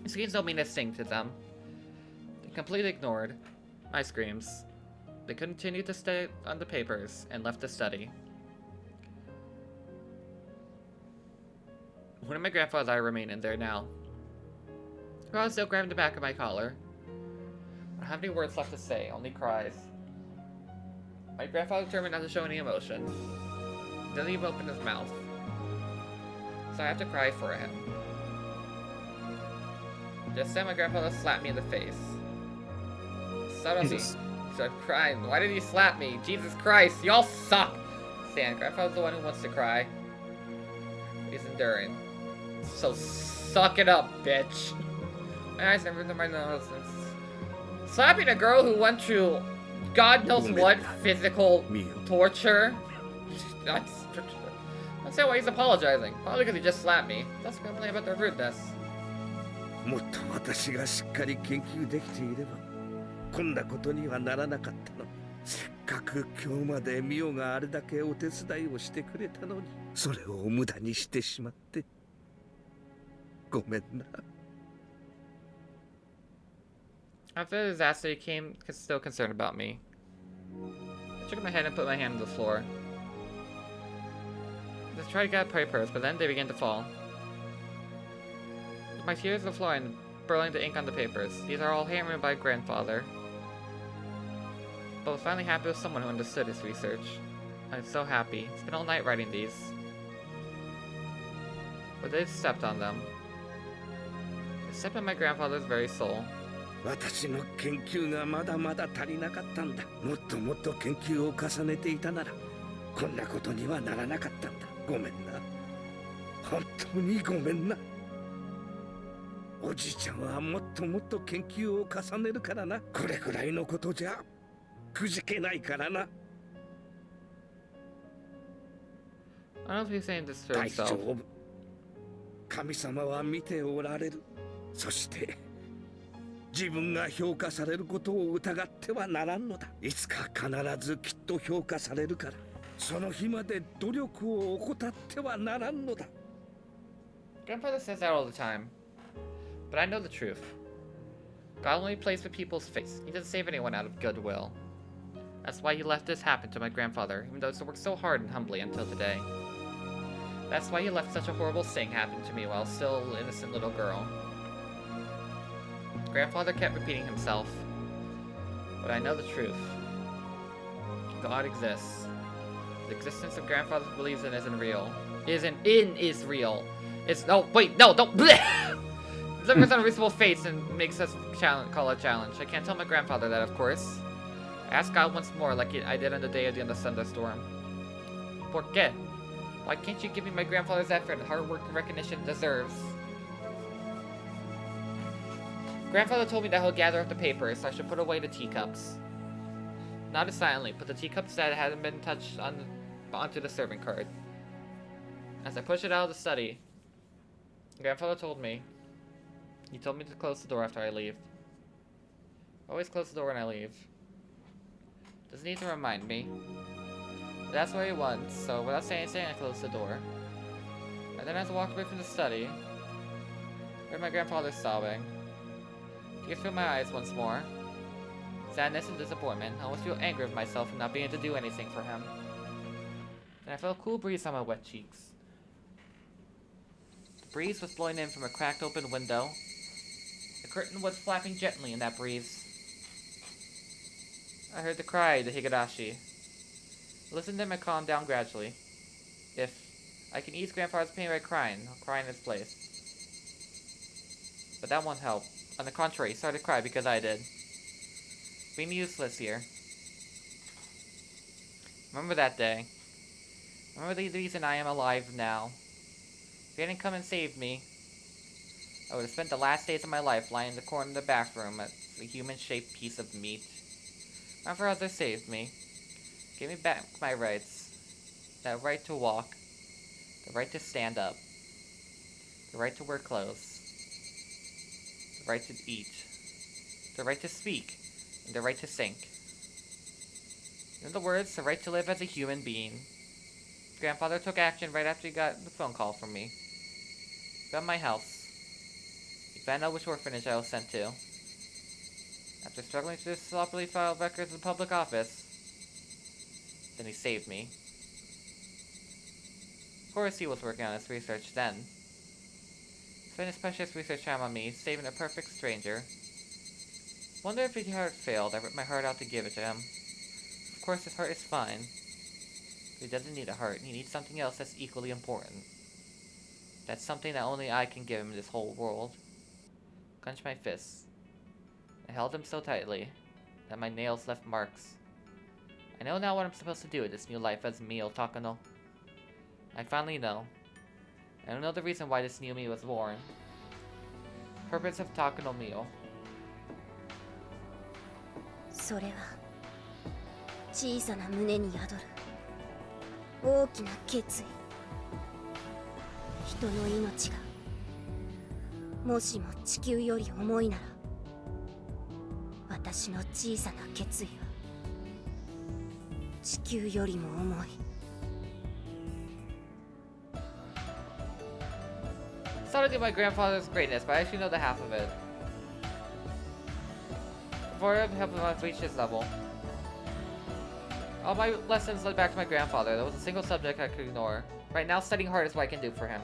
Screams don't mean a thing to them. They completely ignored my screams. They continued to stay on the papers and left the study. One of my grandfather's eye remained in there now. I was still grabbing the back of my collar. I don't have any words left to say, only cries. My grandfather determined not to show any emotion. He didn't even open his mouth. So I have to cry for him. Just then my grandfather slapped me in the face. Suddenly, started crying. Why did he slap me? Jesus Christ, y'all suck! Stan, grandfather's the one who wants to cry. He's enduring. So suck it up, bitch. My eyes never to my nose. Slapping a girl who went through God knows what physical torture. That's not why he's apologizing. Probably because he just slapped me. Let's complain about their rudeness. もっと私がしっかり研究できていればこんなことにはならなかったの。せっかく今日までミオがあれだけお手伝いをしてくれたのにそれを無駄にしてしまってごめんな。 After the disaster, he came still concerned about me. I shook my head and put my hand on the floor. I just tried to get papers, but then they began to fall. My tears on the floor and burling the ink on the papers. These are all handwritten by grandfather. But I was finally happy with someone who understood his research. I'm so happy. It's been all night writing these. But they stepped on them. They stepped on my grandfather's very soul. 私の研究がまだまだ足りなかったんだ。もっともっと研究を重ねていたならこんなことにはならなかったんだ。ごめんな。本当にごめんな。おじいちゃんはもっともっと研究を重ねるからな。これくらいのことじゃくじけないからな。I don't know if he's saying this for 大丈 himself. 夫。神様は見ておられる。そして自分が評価されることを疑ってはならんのだ。いつか必ずきっと評価されるから、その日まで努力を怠ってはならんのだ。Grandfather says that all the time. But I know the truth. God only plays with people's face. He doesn't save anyone out of goodwill. That's why he let this happen to my grandfather, even though he worked so hard and humbly until today. That's why he let such a horrible thing happen to me while still an innocent little girl. Grandfather kept repeating himself. But I know the truth. God exists. The existence of grandfather believes in isn't real. Is real. It's no wait, no, don't delivers unreasonable fates and makes us call a challenge. I can't tell my grandfather that, of course. I asked God once more, like I did on the day of the thunderstorm. ¿Por qué? Why can't you give me my grandfather's effort and hard work and recognition it deserves? Grandfather told me that he'll gather up the papers, so I should put away the teacups. Nodded silently, put the teacups that hadn't been touched onto the serving card. As I pushed it out of the study, Grandfather told me, He told me to close the door after I leave. Always close the door when I leave. Doesn't need to remind me. But that's what he wants, so without saying anything, I closed the door. And then as I walked away from the study, I heard my grandfather sobbing. Tears filled my eyes once more. Sadness and disappointment. I almost feel angry with myself for not being able to do anything for him. And I felt a cool breeze on my wet cheeks. The breeze was blowing in from a cracked open window. The curtain was flapping gently in that breeze. I heard the cry of the Higurashi. I listened to him and calmed down gradually. If I can ease grandfather's pain by crying, I'll cry in his place. But that won't help. On the contrary, he started to cry because I did. Being useless here. Remember that day. Remember the reason I am alive now. If you hadn't come and saved me, I would have spent the last days of my life lying in the corner of the bathroom as a human-shaped piece of meat. My father saved me. Gave me back my rights. That right to walk. The right to stand up. The right to wear clothes. The right to eat. The right to speak. And the right to think. In other words, the right to live as a human being. Grandfather took action right after he got the phone call from me. He found my house. He found out which orphanage I was sent to. After struggling through sloppily filed records in the public office, then he saved me. Of course he was working on his research then. He spent his precious research time on me, saving a perfect stranger. Wonder if his heart failed, I ripped my heart out to give it to him. Of course his heart is fine. But he doesn't need a heart, he needs something else that's equally important. That's something that only I can give him in this whole world. Clenched my fists. I held him so tightly that my nails left marks. I know now what I'm supposed to do with this new life as Mio Takano. I finally know. I don't know the reason why this new me was born. Purpose of Takano Mio. それは小さな胸に宿る大きな決意。人の命がもしも地球より重いなら、私の小さな決意は地球よりも重い。Started my grandfather's greatness, but I actually know the half of it. Before I helped him reach his level. All my lessons led back to my grandfather. There was a single subject I could ignore. Right now, studying hard is what I can do for him.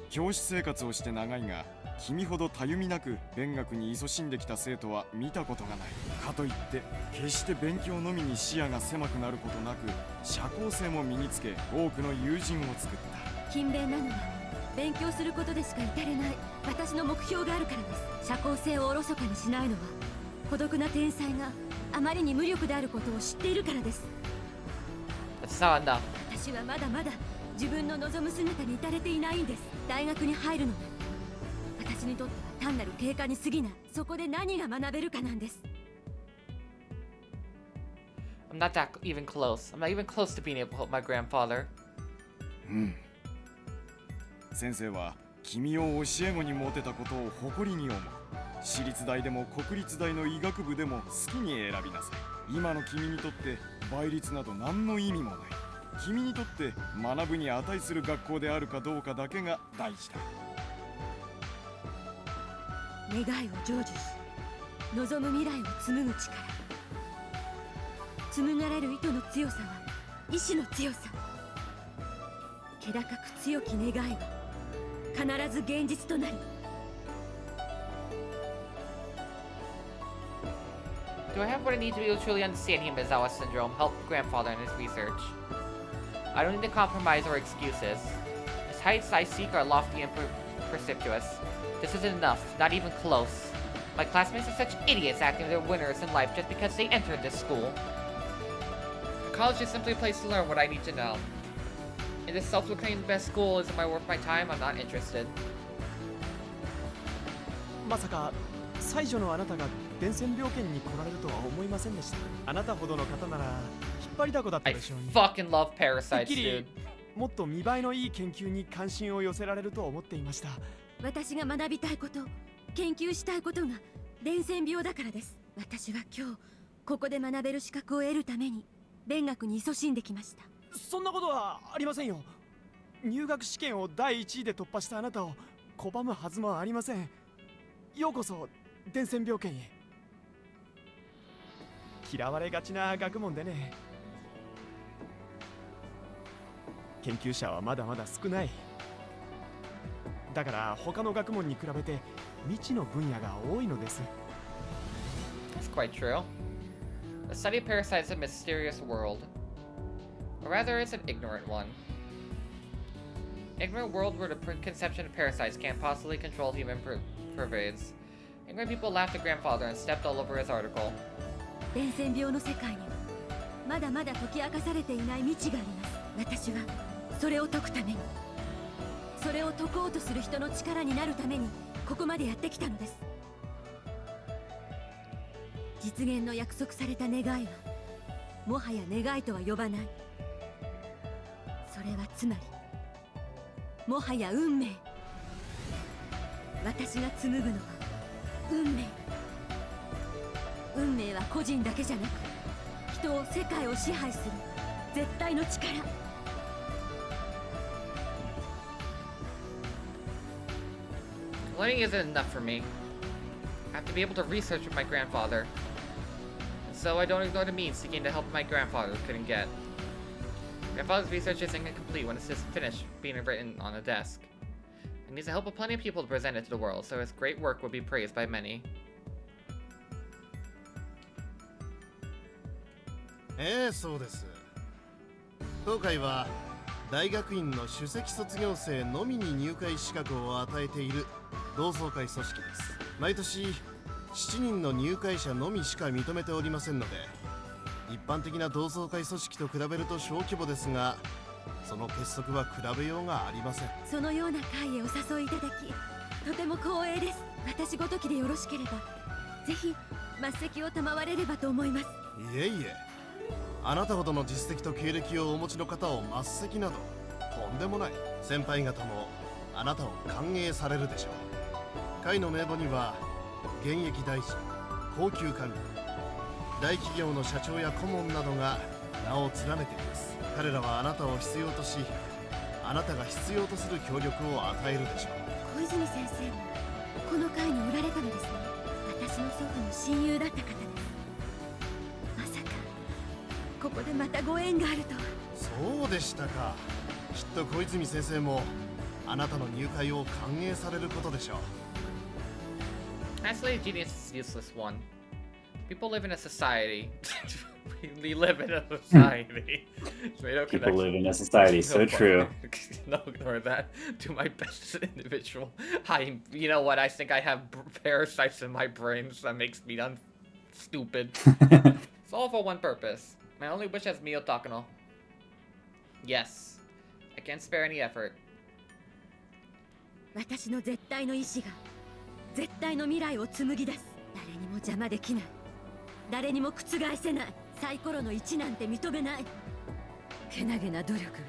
教師生活をして長いが、君ほどたゆみなく勉学に勤しんできた生徒は見たことがない。かといって決して勉強のみに視野が狭くなることなく、社交性も身につけ、多くの友人を作った。勤勉なのは勉強することでしか至れない私の目標があるからです。社交性をおろそかにしないのは孤独な天才があまりに無力であることを知っているからです。That's not enough. 私はまだまだ自分の望む姿に至れていないんです。大学に入るのも私にとっては単なる経過に過ぎない。そこで何が学べるかなんです。I'm not that even close. I'm not even close to being able to help my grandfather. 先生は君を教え子に持てたことを誇りに思う。私立大でも国立大の医学部でも好きに選びなさい。今の君にとって倍率など何の意味もない。君にとって学ぶに値する学校であるかどうかだけが大事だ。願いを成就し望む未来を紡ぐ力。紡がれる糸の強さは意志の強さ。気高く強き願いは必ず現実となる。Do I have what I need to be able to truly understand Hinamizawa syndrome, help grandfather in his research? I don't need to compromise or excuses. The heights I seek are lofty and precipitous. This isn't enough, not even close. My classmates are such idiots acting they're winners in life just because they entered this school. College is simply a place to learn what I need to know. If this self-proclaimed best school isn't worth my time, I'm not interested. まさか最初のあなたが伝染病圏に来られるとは思いませんでした。あなたほどの方なら引っ張りだこだった I でしょうに。 fucking love てっ parasites, きり dude. もっと見栄えのいい研究に関心を寄せられると思っていました。私が学びたいこと、研究したいことが伝染病だからです。私は今日ここで学べる資格を得るために勉学に勤しんできました。そんなことはありませんよ。入学試験を第1位で突破したあなたを拒むはずもありません。ようこそ伝染病圏へ。嫌われがちな学問でね。研究者はまだまだ少ない。だから他の学問に比べて未知の分野が多いのです。That's quite true. The study of parasites is a mysterious world. Or rather, it's an ignorant one. Ignorant world where the preconception of parasites can't possibly control human pervades. Ignorant people laughed at grandfather and stepped all over his article. 伝染病の世界にはまだまだ解き明かされていない未知があります。私はそれを解くために、それを解こうとする人の力になるためにここまでやってきたのです。実現の約束された願いはもはや願いとは呼ばない。それはつまりもはや運命。私が紡ぐのは運命。運命は個人だけじゃなく人を、世界を支配する絶対の力。Learning isn't enough for me. I have to be able to research with my grandfather. And so I don't ignore the means seeking to help my grandfather couldn't get. Grandfather's research isn't complete when it's just finished being written on a desk. It needs the help of plenty of people to present it to the world, so his great work will be praised by many. そうです。当会は大学院の首席卒業生のみに入会資格を与えている同窓会組織です。毎年7人の入会者のみしか認めておりませんので、一般的な同窓会組織と比べると小規模ですが、その結束は比べようがありません。そのような会へお誘いいただき、とても光栄です。私ごときでよろしければ、ぜひ末席を賜れればと思います。いえいえ、あなたほどの実績と経歴をお持ちの方を末席などとんでもない。先輩方もあなたを歓迎されるでしょう。会の名簿には現役大臣、高級官僚、大企業の社長や顧問などが名を連ねています。彼らはあなたを必要とし、あなたが必要とする協力を与えるでしょう。小泉先生もこの会におられたのですね。私の祖父の親友だった方です。まさかここでまたご縁があるとは。そうでしたか。きっと小泉先生もあなたの入会を歓迎されることでしょう。Actually, genius is useless one. People live in a society. We live in a society. People live in a society, so true. No, ignore that. Do my best as an individual. You know what? I think I have parasites in my brain, so that makes me stupid. It's all for one purpose. My only wish as Mio Takano. Yes, I can't spare any effort. 私の絶対の意志が絶対の未来を紡ぎ出す。誰にも邪魔できない。誰にも覆せない。サイコロの1なんて認めない。けなげな努力が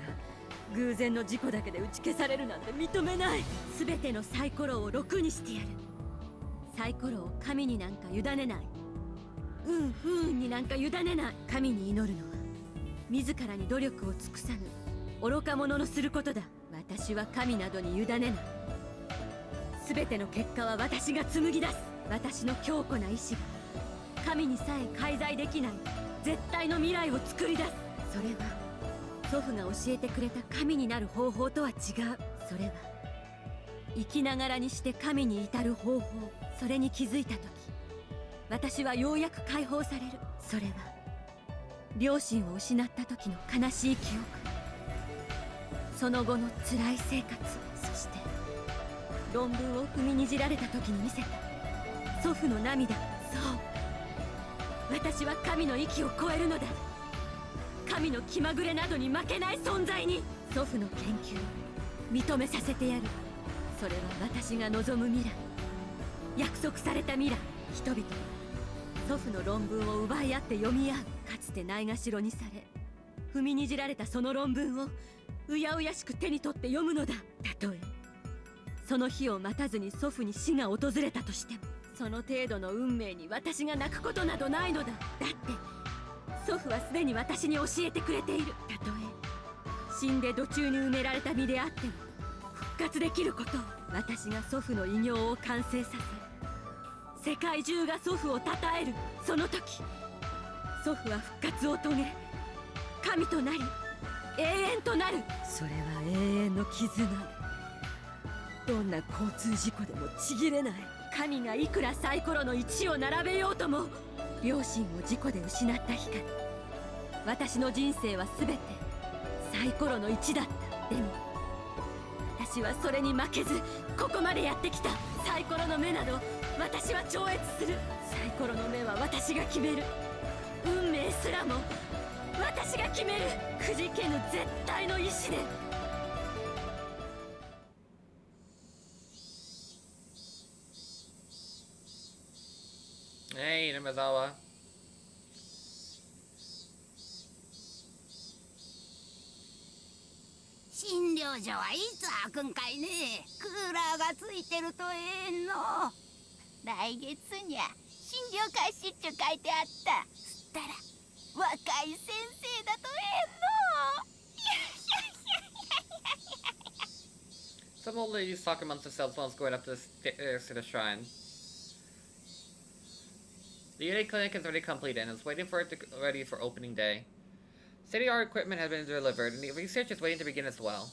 偶然の事故だけで打ち消されるなんて認めない。全てのサイコロを6にしてやる。サイコロを神になんか委ねない。不運になんか委ねない。神に祈るのは自らに努力を尽くさぬ愚か者のすることだ。私は神などに委ねない。全ての結果は私が紡ぎ出す。私の強固な意志が神にさえ介在できない絶対の未来を作り出す。それは祖父が教えてくれた神になる方法とは違う。それは生きながらにして神に至る方法。それに気づいた時、私はようやく解放される。それは両親を失った時の悲しい記憶、その後の辛い生活、そして論文を踏みにじられた時に見せた祖父の涙。そう、私は神の域を超えるのだ。神の気まぐれなどに負けない存在に。祖父の研究認めさせてやる。それは私が望む未来、約束された未来。人々は祖父の論文を奪い合って読み合う。かつてないがしろにされ踏みにじられたその論文をうやうやしく手に取って読むのだ。たとえその日を待たずに祖父に死が訪れたとしても、その程度の運命に私が泣くことなどないのだ。だって祖父はすでに私に教えてくれている。たとえ死んで土中に埋められた身であっても復活できることを。私が祖父の偉業を完成させ、世界中が祖父を称えるその時、祖父は復活を遂げ神となり永遠となる。それは永遠の絆。どんな交通事故でもちぎれない。神がいくらサイコロの1を並べようとも、両親を事故で失った日から私の人生は全てサイコロの1だった。でも私はそれに負けずここまでやってきた。サイコロの目など私は超越する。サイコロの目は私が決める。運命すらも私が決める。くじけぬ絶対の意志で。Hey, Hinamizawa. 診療所はいつ開くんかいね。クーラーがついてるとええの。来月にゃ診療開始って書いてあった。そしたら若い先生だとええの。Some old ladies talk amongst themselves while going up the stairs to the shrine. The unit clinic is already completed and is waiting for it to ready for opening day. State-of-the-art equipment has been delivered, and the research is waiting to begin as well.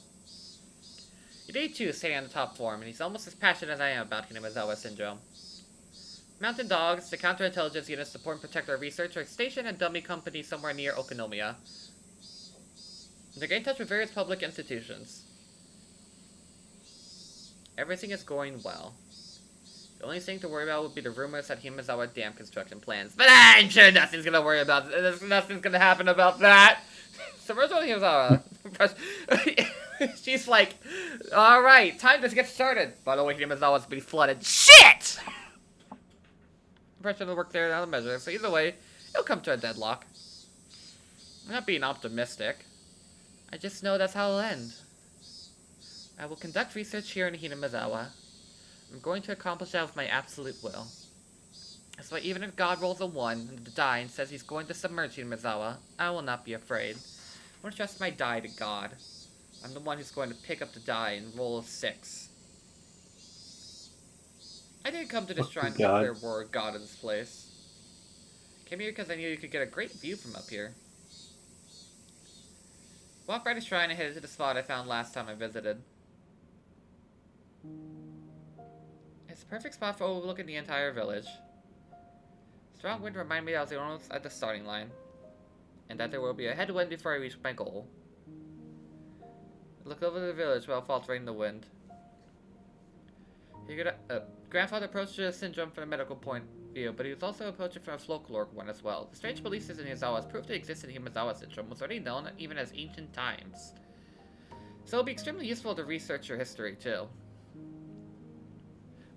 Yude too is sitting on the top form, and he's almost as passionate as I am about Hinamizawa syndrome. Mountain dogs, the counterintelligence units support and protect our research, are stationed at a dummy company somewhere near Okonomiya. They're getting in touch with various public institutions. Everything is going well. The only thing to worry about would be the rumors that Hinamizawa dam construction plans. But I'm sure nothing's gonna worry about. Nothing's gonna happen about that. So first of all, Hinamizawa, she's like, all right, time to get started. By the way, Hinamizawa's been flooded. Shit. Pressure to work there another measure. So either way, it'll come to a deadlock. I'm not being optimistic. I just know that's how it'll end. I will conduct research here in Hinamizawa. I'm going to accomplish that with my absolute will. That's why even if God rolls a 1 and the die and says he's going to submerge Hinamizawa, I will not be afraid. I want to trust my die to God. I'm the one who's going to pick up the die and roll a 6. I didn't come to this shrine to declare war of God in this place. I came here because I knew you could get a great view from up here. Walked by the shrine and headed to the spot I found last time I visited. It's a perfect spot for overlooking the entire village. Strong wind reminded me that I was almost at the starting line, and that there will be a headwind before I reach my goal. I look over the village while faltering the wind. Grandfather approached the syndrome from a medical point of view, but he was also approaching from a folkloric one as well. The strange belief system in Hinamizawa's proof to exist in Hinamizawa syndrome was already known even as ancient times. So it'll be extremely useful to research your history too.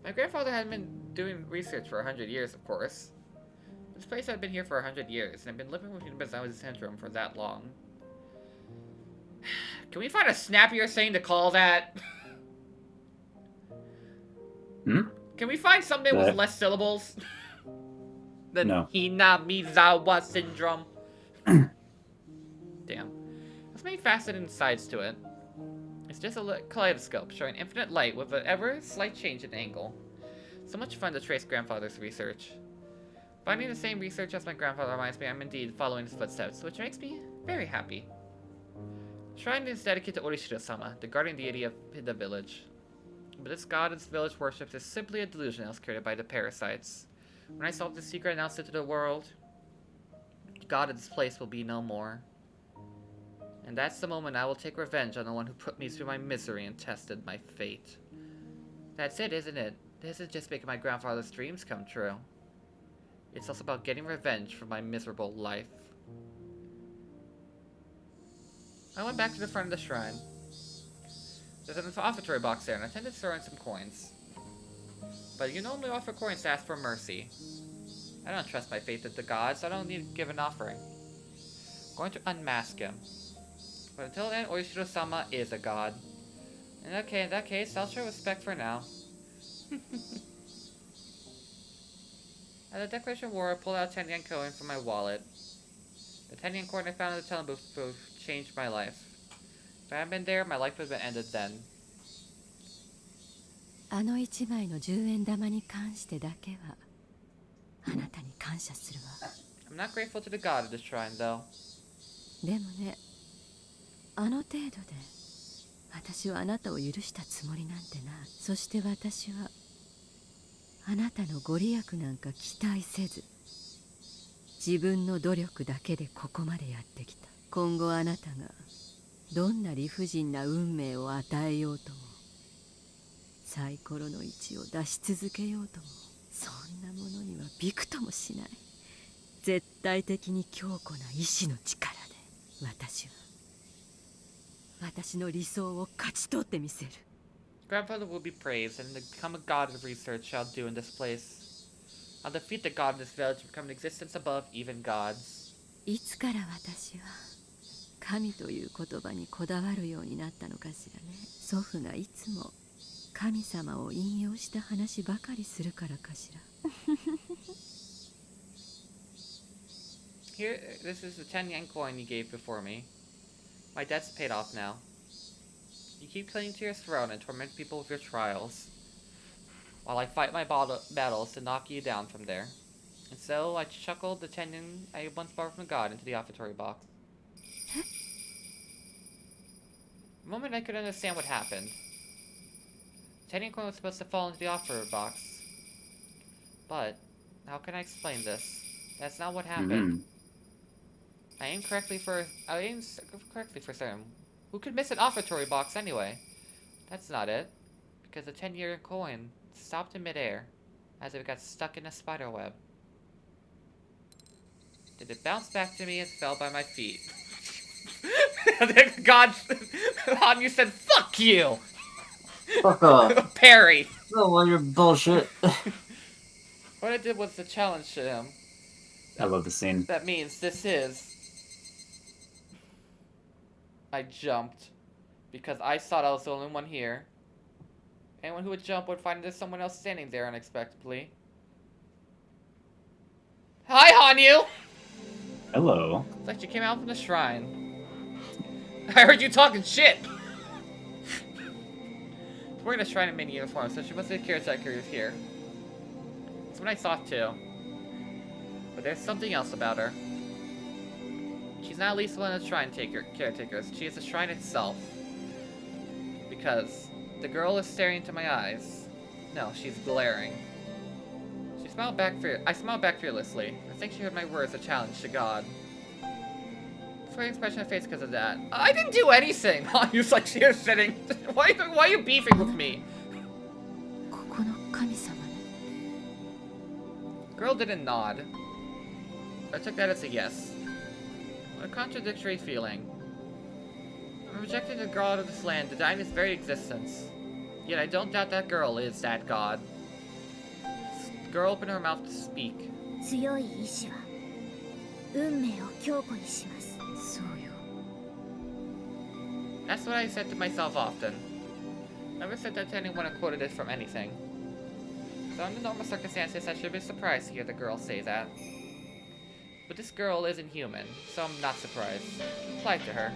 My grandfather had been doing research for 100 years, of course. This place had been here for 100 years, and I've been living with Hinamizawa syndrome for that long. Can we find a snappier saying to call that? Can we find something with less syllables than Hinamizawa syndrome? Damn. There's many faceted sides to it. It's just a kaleidoscope showing infinite light with an ever slight change in angle. So much fun to trace grandfather's research. Finding the same research as my grandfather reminds me I'm indeed following his footsteps, which makes me very happy. The shrine is dedicated to Orishiro-sama, the guardian deity of the village. But this god its village worships is simply a delusion that was created by the parasites. When I solve this secret and announce it to the world, the god of this place will be no more. And that's the moment I will take revenge on the one who put me through my misery and tested my fate. That's it, isn't it? This isn't just making my grandfather's dreams come true. It's also about getting revenge for my miserable life. I went back to the front of the shrine. There's an offertory box there, and I tended to throw in some coins. But you normally offer coins to ask for mercy. I don't trust my faith in the gods, so I don't need to give an offering. going to unmask him. But until then, Oishiro-sama is a god. In that case, I'll show respect for now. At the decoration war, I pulled out 10 yen coin from my wallet. The 10 yen coin I found in the telephone booth changed my life. If I hadn't been there, my life would have been ended then. あの1枚の10円玉に関してだけはあなたに感謝するわ。 I'm not grateful to the god of this shrine, though. でもね、あの程度で私はあなたを許したつもりなんてない。そして私はあなたのご利益なんか期待せず、自分の努力だけでここまでやってきた。今後あなたがどんな理不尽な運命を与えようとも、サイコロの位置を出し続けようとも、そんなものにはびくともしない。絶対的に強固な意志の力で私の理想を勝ち取ってみせる。 Grandfather will be praised, and to become a god of research shall do in this place. I'll defeat the god in this village and become an existence above even gods. いつから私は神という言葉にこだわるようになったのかしらね。祖父がいつも神様を引用した話ばかりするからかしら。Here, this is the 10 yen coin you gave before me. My debt's paid off now. You keep clinging to your throne and torment people with your trials, while I fight my battles to knock you down from there. And so I chuckled the 10 yen I once borrowed from God into the offertory box. The moment I could understand what happened. The 10 yen coin was supposed to fall into the offertory box. But, how can I explain this? That's not what happened. I aimed correctly for certain. Who could miss an offertory box anyway? That's not it. Because the 10-year coin stopped in midair, as if it got stuck in a spider web. Did it bounce back to me and fell by my feet? God, Hanyuu said, "Fuck you!" Fuck off. Parry. No, well, you're bullshit. What I did was to challenge him. I love the scene. That means this is... I jumped because I thought I was the only one here. Anyone who would jump would find there's someone else standing there unexpectedly. Hi, Hanyuu! Hello. It's like you came out from the shrine. I heard you talking shit! We're in a shrine in mini uniform, so she must be a caretaker who's here. That's what I thought too. But there's something else about her. She's not at least one of the shrine caretakers. She is the shrine itself. Because the girl is staring into my eyes. No, she's glaring. She smiled back I smiled back fearlessly. I think she heard my words, a challenge to God. Sweaty expression on her face because of that. I didn't do anything! Hanyuu's like she is sitting. Why are you beefing with me? Girl didn't nod. I took that as a yes. What a contradictory feeling. I'm rejecting the god of this land, denying its very existence. Yet I don't doubt that girl is that god. The girl opened her mouth to speak. That's what I said to myself often. Never said that to anyone who quoted it from anything. So under normal circumstances, I should be surprised to hear the girl say that. But this girl isn't human, so I'm not surprised. Apply to her.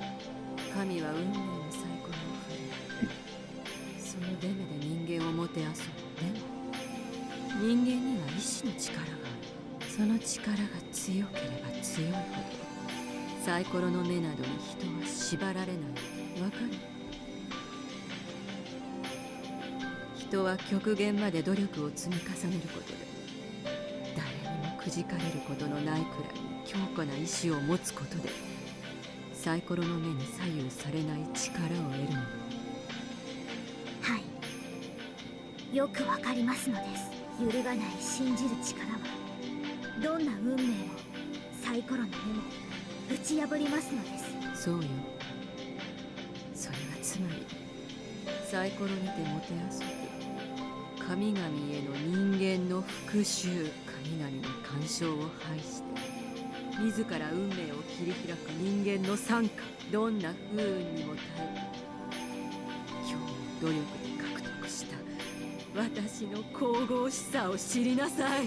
自ら運命を切り開く人間の惨禍、どんな不運にも耐え今日努力で獲得した私の神々しさを知りなさい。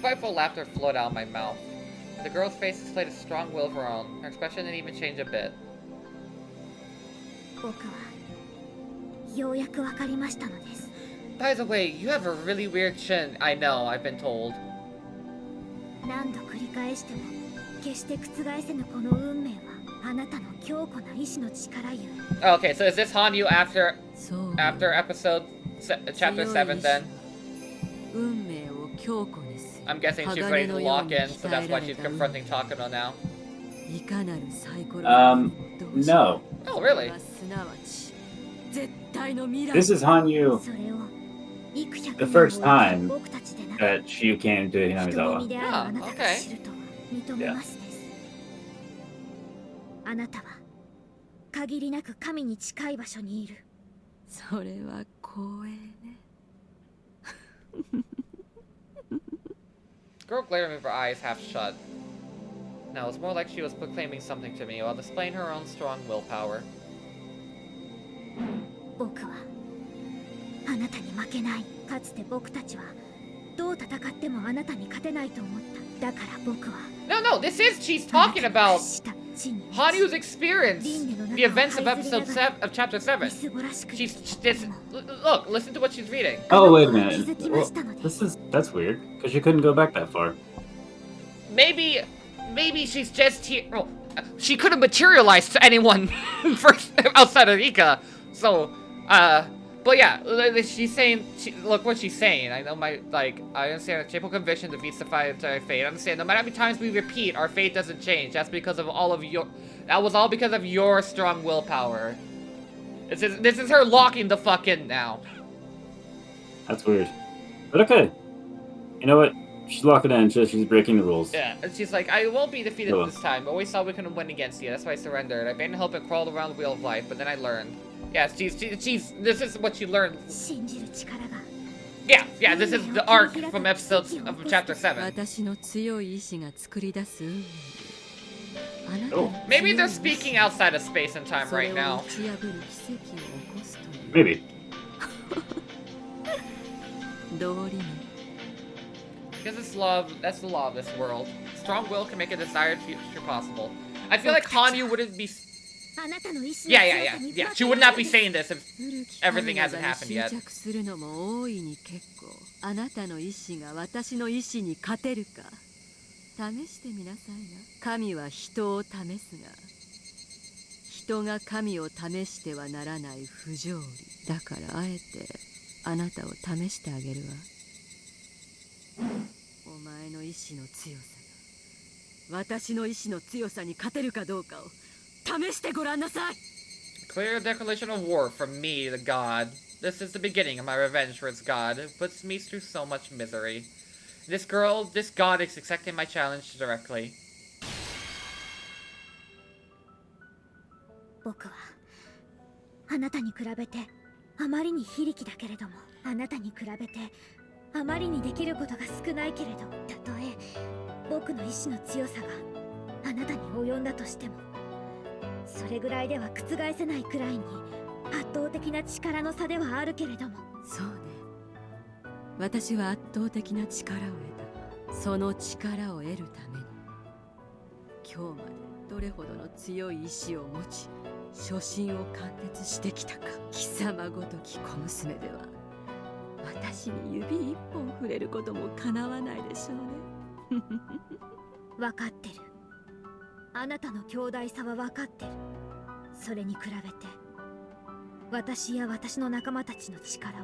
Spiteful laughter flowed out of my mouth. The girl's face displayed a strong will of her own. Her expression didn't even change a bit. 僕はようやくわかりましたのです。 By the way, you have a really weird chin. I know, I've been told. 何度繰り返しても決して覆せぬこの運命はあなたの強固な意志の力ゆえ。 Okay, so is this Hanyuu after episode chapter 7 then? 運命を強固にする。 I'm guessing she's ready to lock in, so that's why she's confronting Takano now. いかなるサイコロ No. Oh, really? すなわち絶対の未来。 This is Hanyuu. The first time that she came to Hinamizawa. Oh, okay. 認めますです。あなたは限りなく神に近い場所にいる。それは光栄ね。The girl glared at me with her eyes half shut. No, it's more like she was proclaiming something to me while displaying her own strong willpower. 僕はあなたに負けない。かつて僕たちはどう戦ってもあなたに勝てないと思った。だから僕は No, this is she's talking about Hanyuu's experience, the events of chapter 7. She's just look, listen to what she's reading. Oh, wait a minute. Well, that's weird, because you couldn't go back that far. Maybe she's just here. Oh, she could have materialized to anyone first outside of Ika. So, but yeah, she's saying. Look what she's saying. I know I understand that triple conviction defeats the fate. I understand. No matter how many times we repeat, our fate doesn't change. That's because of all of your. That was all because of your strong willpower. This is her locking the fuck in now. That's weird. But okay. You know what? She's locking in. She's breaking the rules. Yeah, and she's like, I won't be defeated this time. I always thought we couldn't win against you. That's why I surrendered. I been help and crawled around the wheel of life, but then I learned. Yeah, she's. This is what she learned. Yeah. This is the arc from chapter 7. Oh. Maybe they're speaking outside of space and time right now. Maybe. Because it's love. That's the law of this world. Strong will can make a desired future possible. I feel like Hanyuu wouldn't be. Yeah. She would not be saying this if everything hasn't happened yet. あなたの意志が私の意志に勝てるか試してみなさいな。神は人を試すが人が神を試してはならない不条理だからあえてあなたを試してあげるわ。お前の意志の強さが私の意志の強さに勝てるかどうかを試してごらんなさい。 Clear declaration of war from me, the god. This is the beginning of my revenge for its god. It puts me through so much misery. This god is accepting my challenge directly. 僕はあなたに比べてあまりに非力だけれども、あなたに比べてあまりにできることが少ないけれど、たとえ僕の意志の強さがあなたに及んだとしても、それぐらいでは覆せないくらいに圧倒的な力の差ではあるけれども。そうね。私は圧倒的な力を得た。その力を得るために今日までどれほどの強い意志を持ち初心を貫徹してきたか。貴様ごとき小娘では私に指一本触れることもかなわないでしょうね。分かってる。あなたの強大さは分かってる。それに比べて私や私の仲間たちの力は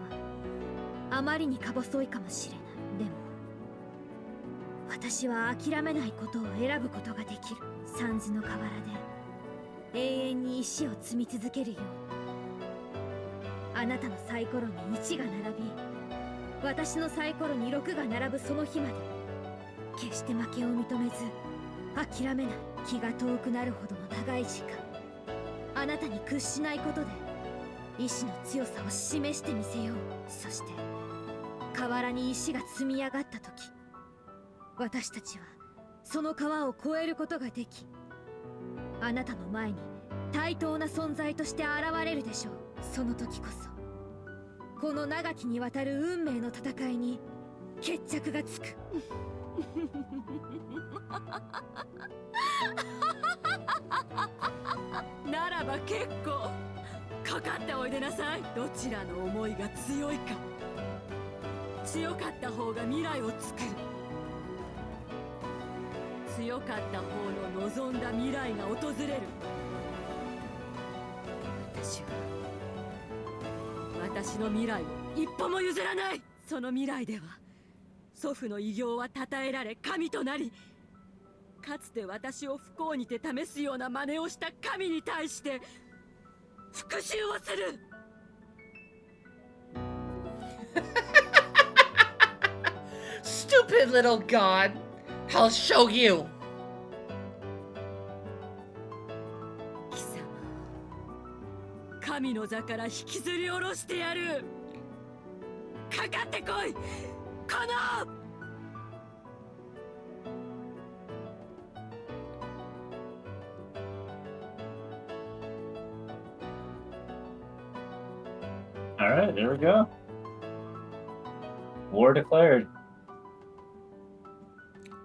あまりにか細いかもしれない。でも私は諦めないことを選ぶことができる。三途の河原で永遠に石を積み続けるように、あなたのサイコロに1が並び私のサイコロに6が並ぶその日まで決して負けを認めず諦めない。気が遠くなるほどの長い時間あなたに屈しないことで意志の強さを示してみせよう。そして河原に石が積み上がった時私たちはその川を越えることができ、あなたの前に対等な存在として現れるでしょう。その時こそこの長きにわたる運命の戦いに決着がつく。ならば結構、かかっておいでなさい。どちらの思いが強いか。強かった方が未来を作る。強かった方の望んだ未来が訪れる。私の未来を一歩も譲らない。その未来では祖父の偉業は称えられ神となり、かつて私を不幸にて試すような真似をした神に対して復讐をする。Stupid little god! I'll show you! 貴様、神の座から引きずり下ろしてやる。かかってこい、このAlright, there we go. War declared.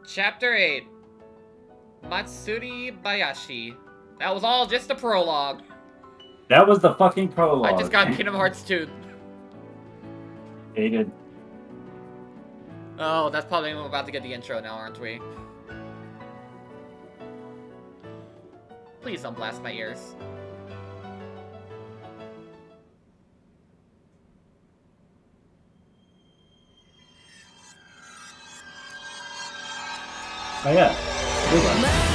Chapter 8. Matsuribayashi. That was all just a prologue. That was the fucking prologue. I just got Kingdom Hearts 2. Hated. Oh, that's probably when we're about to get the intro now, aren't we? Please don't blast my ears. Oh yeah. Good one.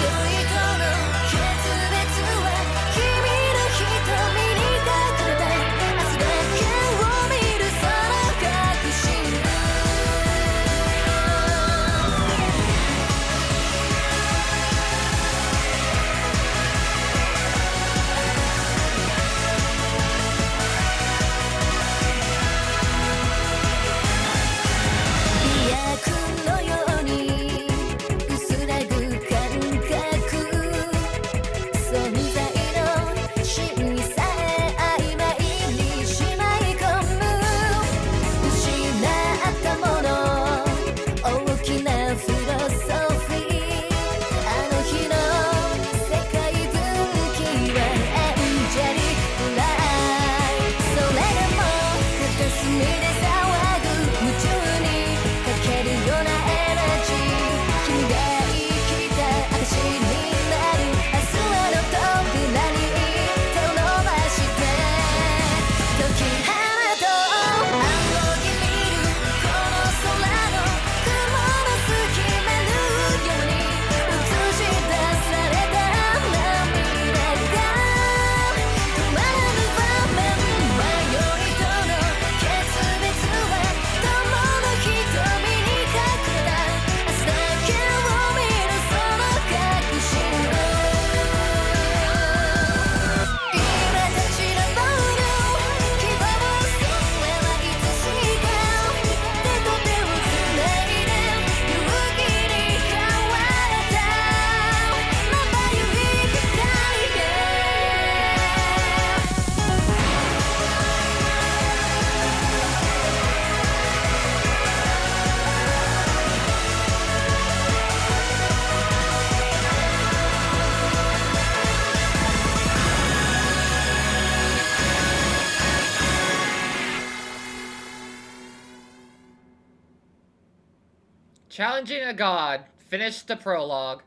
'Challenging a god'. Finish the prologue.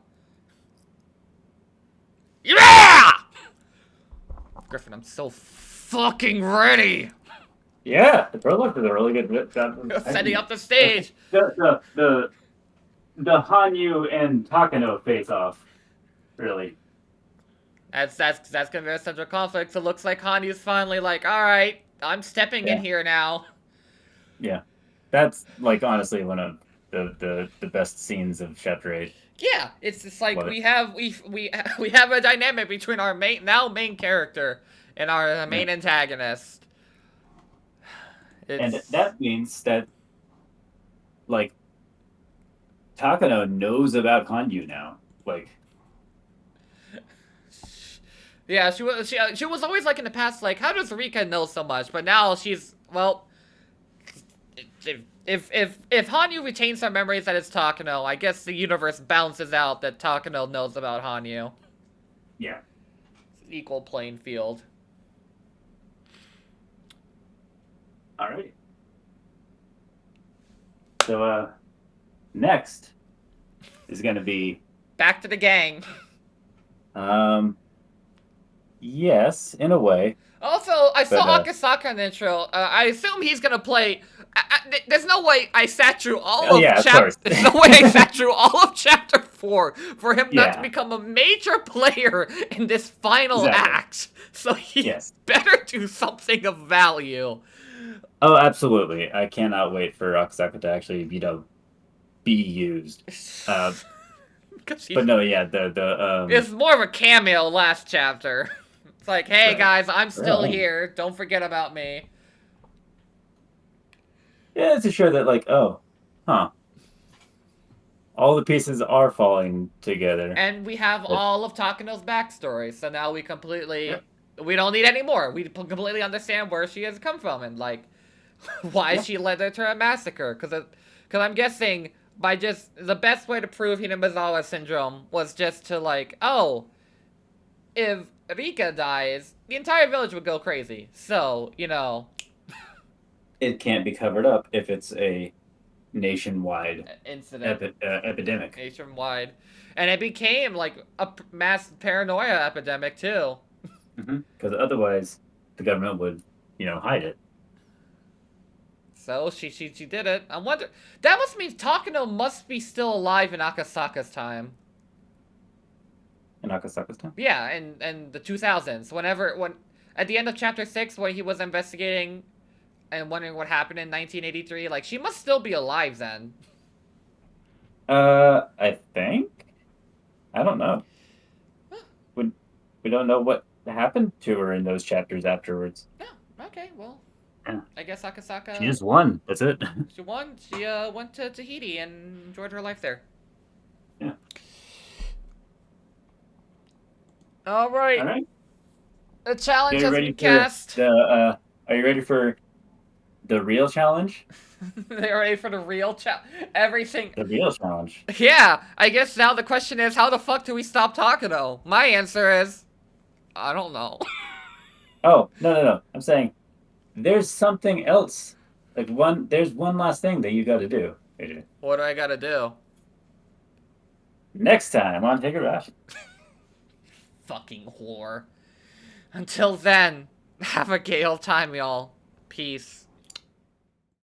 Yeah! Griffin, I'm so fucking ready! Yeah, the prologue is a really good job. Setting up the stage! The Hanyuu and Takano face off. Really. That's gonna be a central conflict, so it looks like Hanyuu's finally like, alright, I'm stepping in here now. Yeah. That's like honestly one of the best scenes of chapter 8. Yeah, it's just like we have a dynamic between our main character and our main antagonist. And that means that, like, Takano knows about Hanyuu now. Like, yeah, she was always like in the past, like, how does Rika know so much? But now she's, well, if Hanyuu retains her memories that it's Takano, I guess the universe balances out that Takano knows about Hanyuu. yeah. Equal playing field. All right. So, next is going to be... Back to the gang. Yes, in a way. Also, I saw Akasaka in the intro. I assume he's gonna play. There's no way I sat through all of chapter. There's no way I sat through all of chapter 4 for him not to become a major player in this final act. So he better do something of value. Oh, absolutely! I cannot wait for Akasaka to actually, be used. But no, yeah, it's more of a cameo last chapter. It's like, hey guys, I'm still here. Don't forget about me. Yeah, it's to show that, like, all the pieces are falling together. And we have all of Takano's backstory, so now we completely, we don't need any more. We completely understand where she has come from and, like, why she led her to a massacre. Because I'm guessing by just, the best way to prove Hinamizawa syndrome was just to, like, if Rika dies, the entire village would go crazy. So, it can't be covered up if it's a nationwide incident, epidemic. Nationwide, and it became like a mass paranoia epidemic too. Because otherwise, the government would, hide it. So she did it. I wonder. That must mean Takano must be still alive in Akasaka's time. In Akasaka's time? Yeah, in the 2000s. When at the end of chapter 6, when he was investigating and wondering what happened in 1983, like, she must still be alive then. I think. I don't know. We don't know what happened to her in those chapters afterwards. Yeah. Okay. Well. Yeah. I guess Akasaka. She just won. That's it. She won. She went to Tahiti and enjoyed her life there. Yeah. All right. All right. The challenge has been cast. Are you ready for the real challenge? They're ready for the real challenge. Everything. The real challenge. Yeah. I guess now the question is, how the fuck do we stop Takano? My answer is, I don't know. Oh, no. I'm saying there's something else. There's one last thing that you got to do, AJ. What do I got to do? Next time on HIGURASHI. Fucking whore. Until then, have a gay old time, y'all. Peace.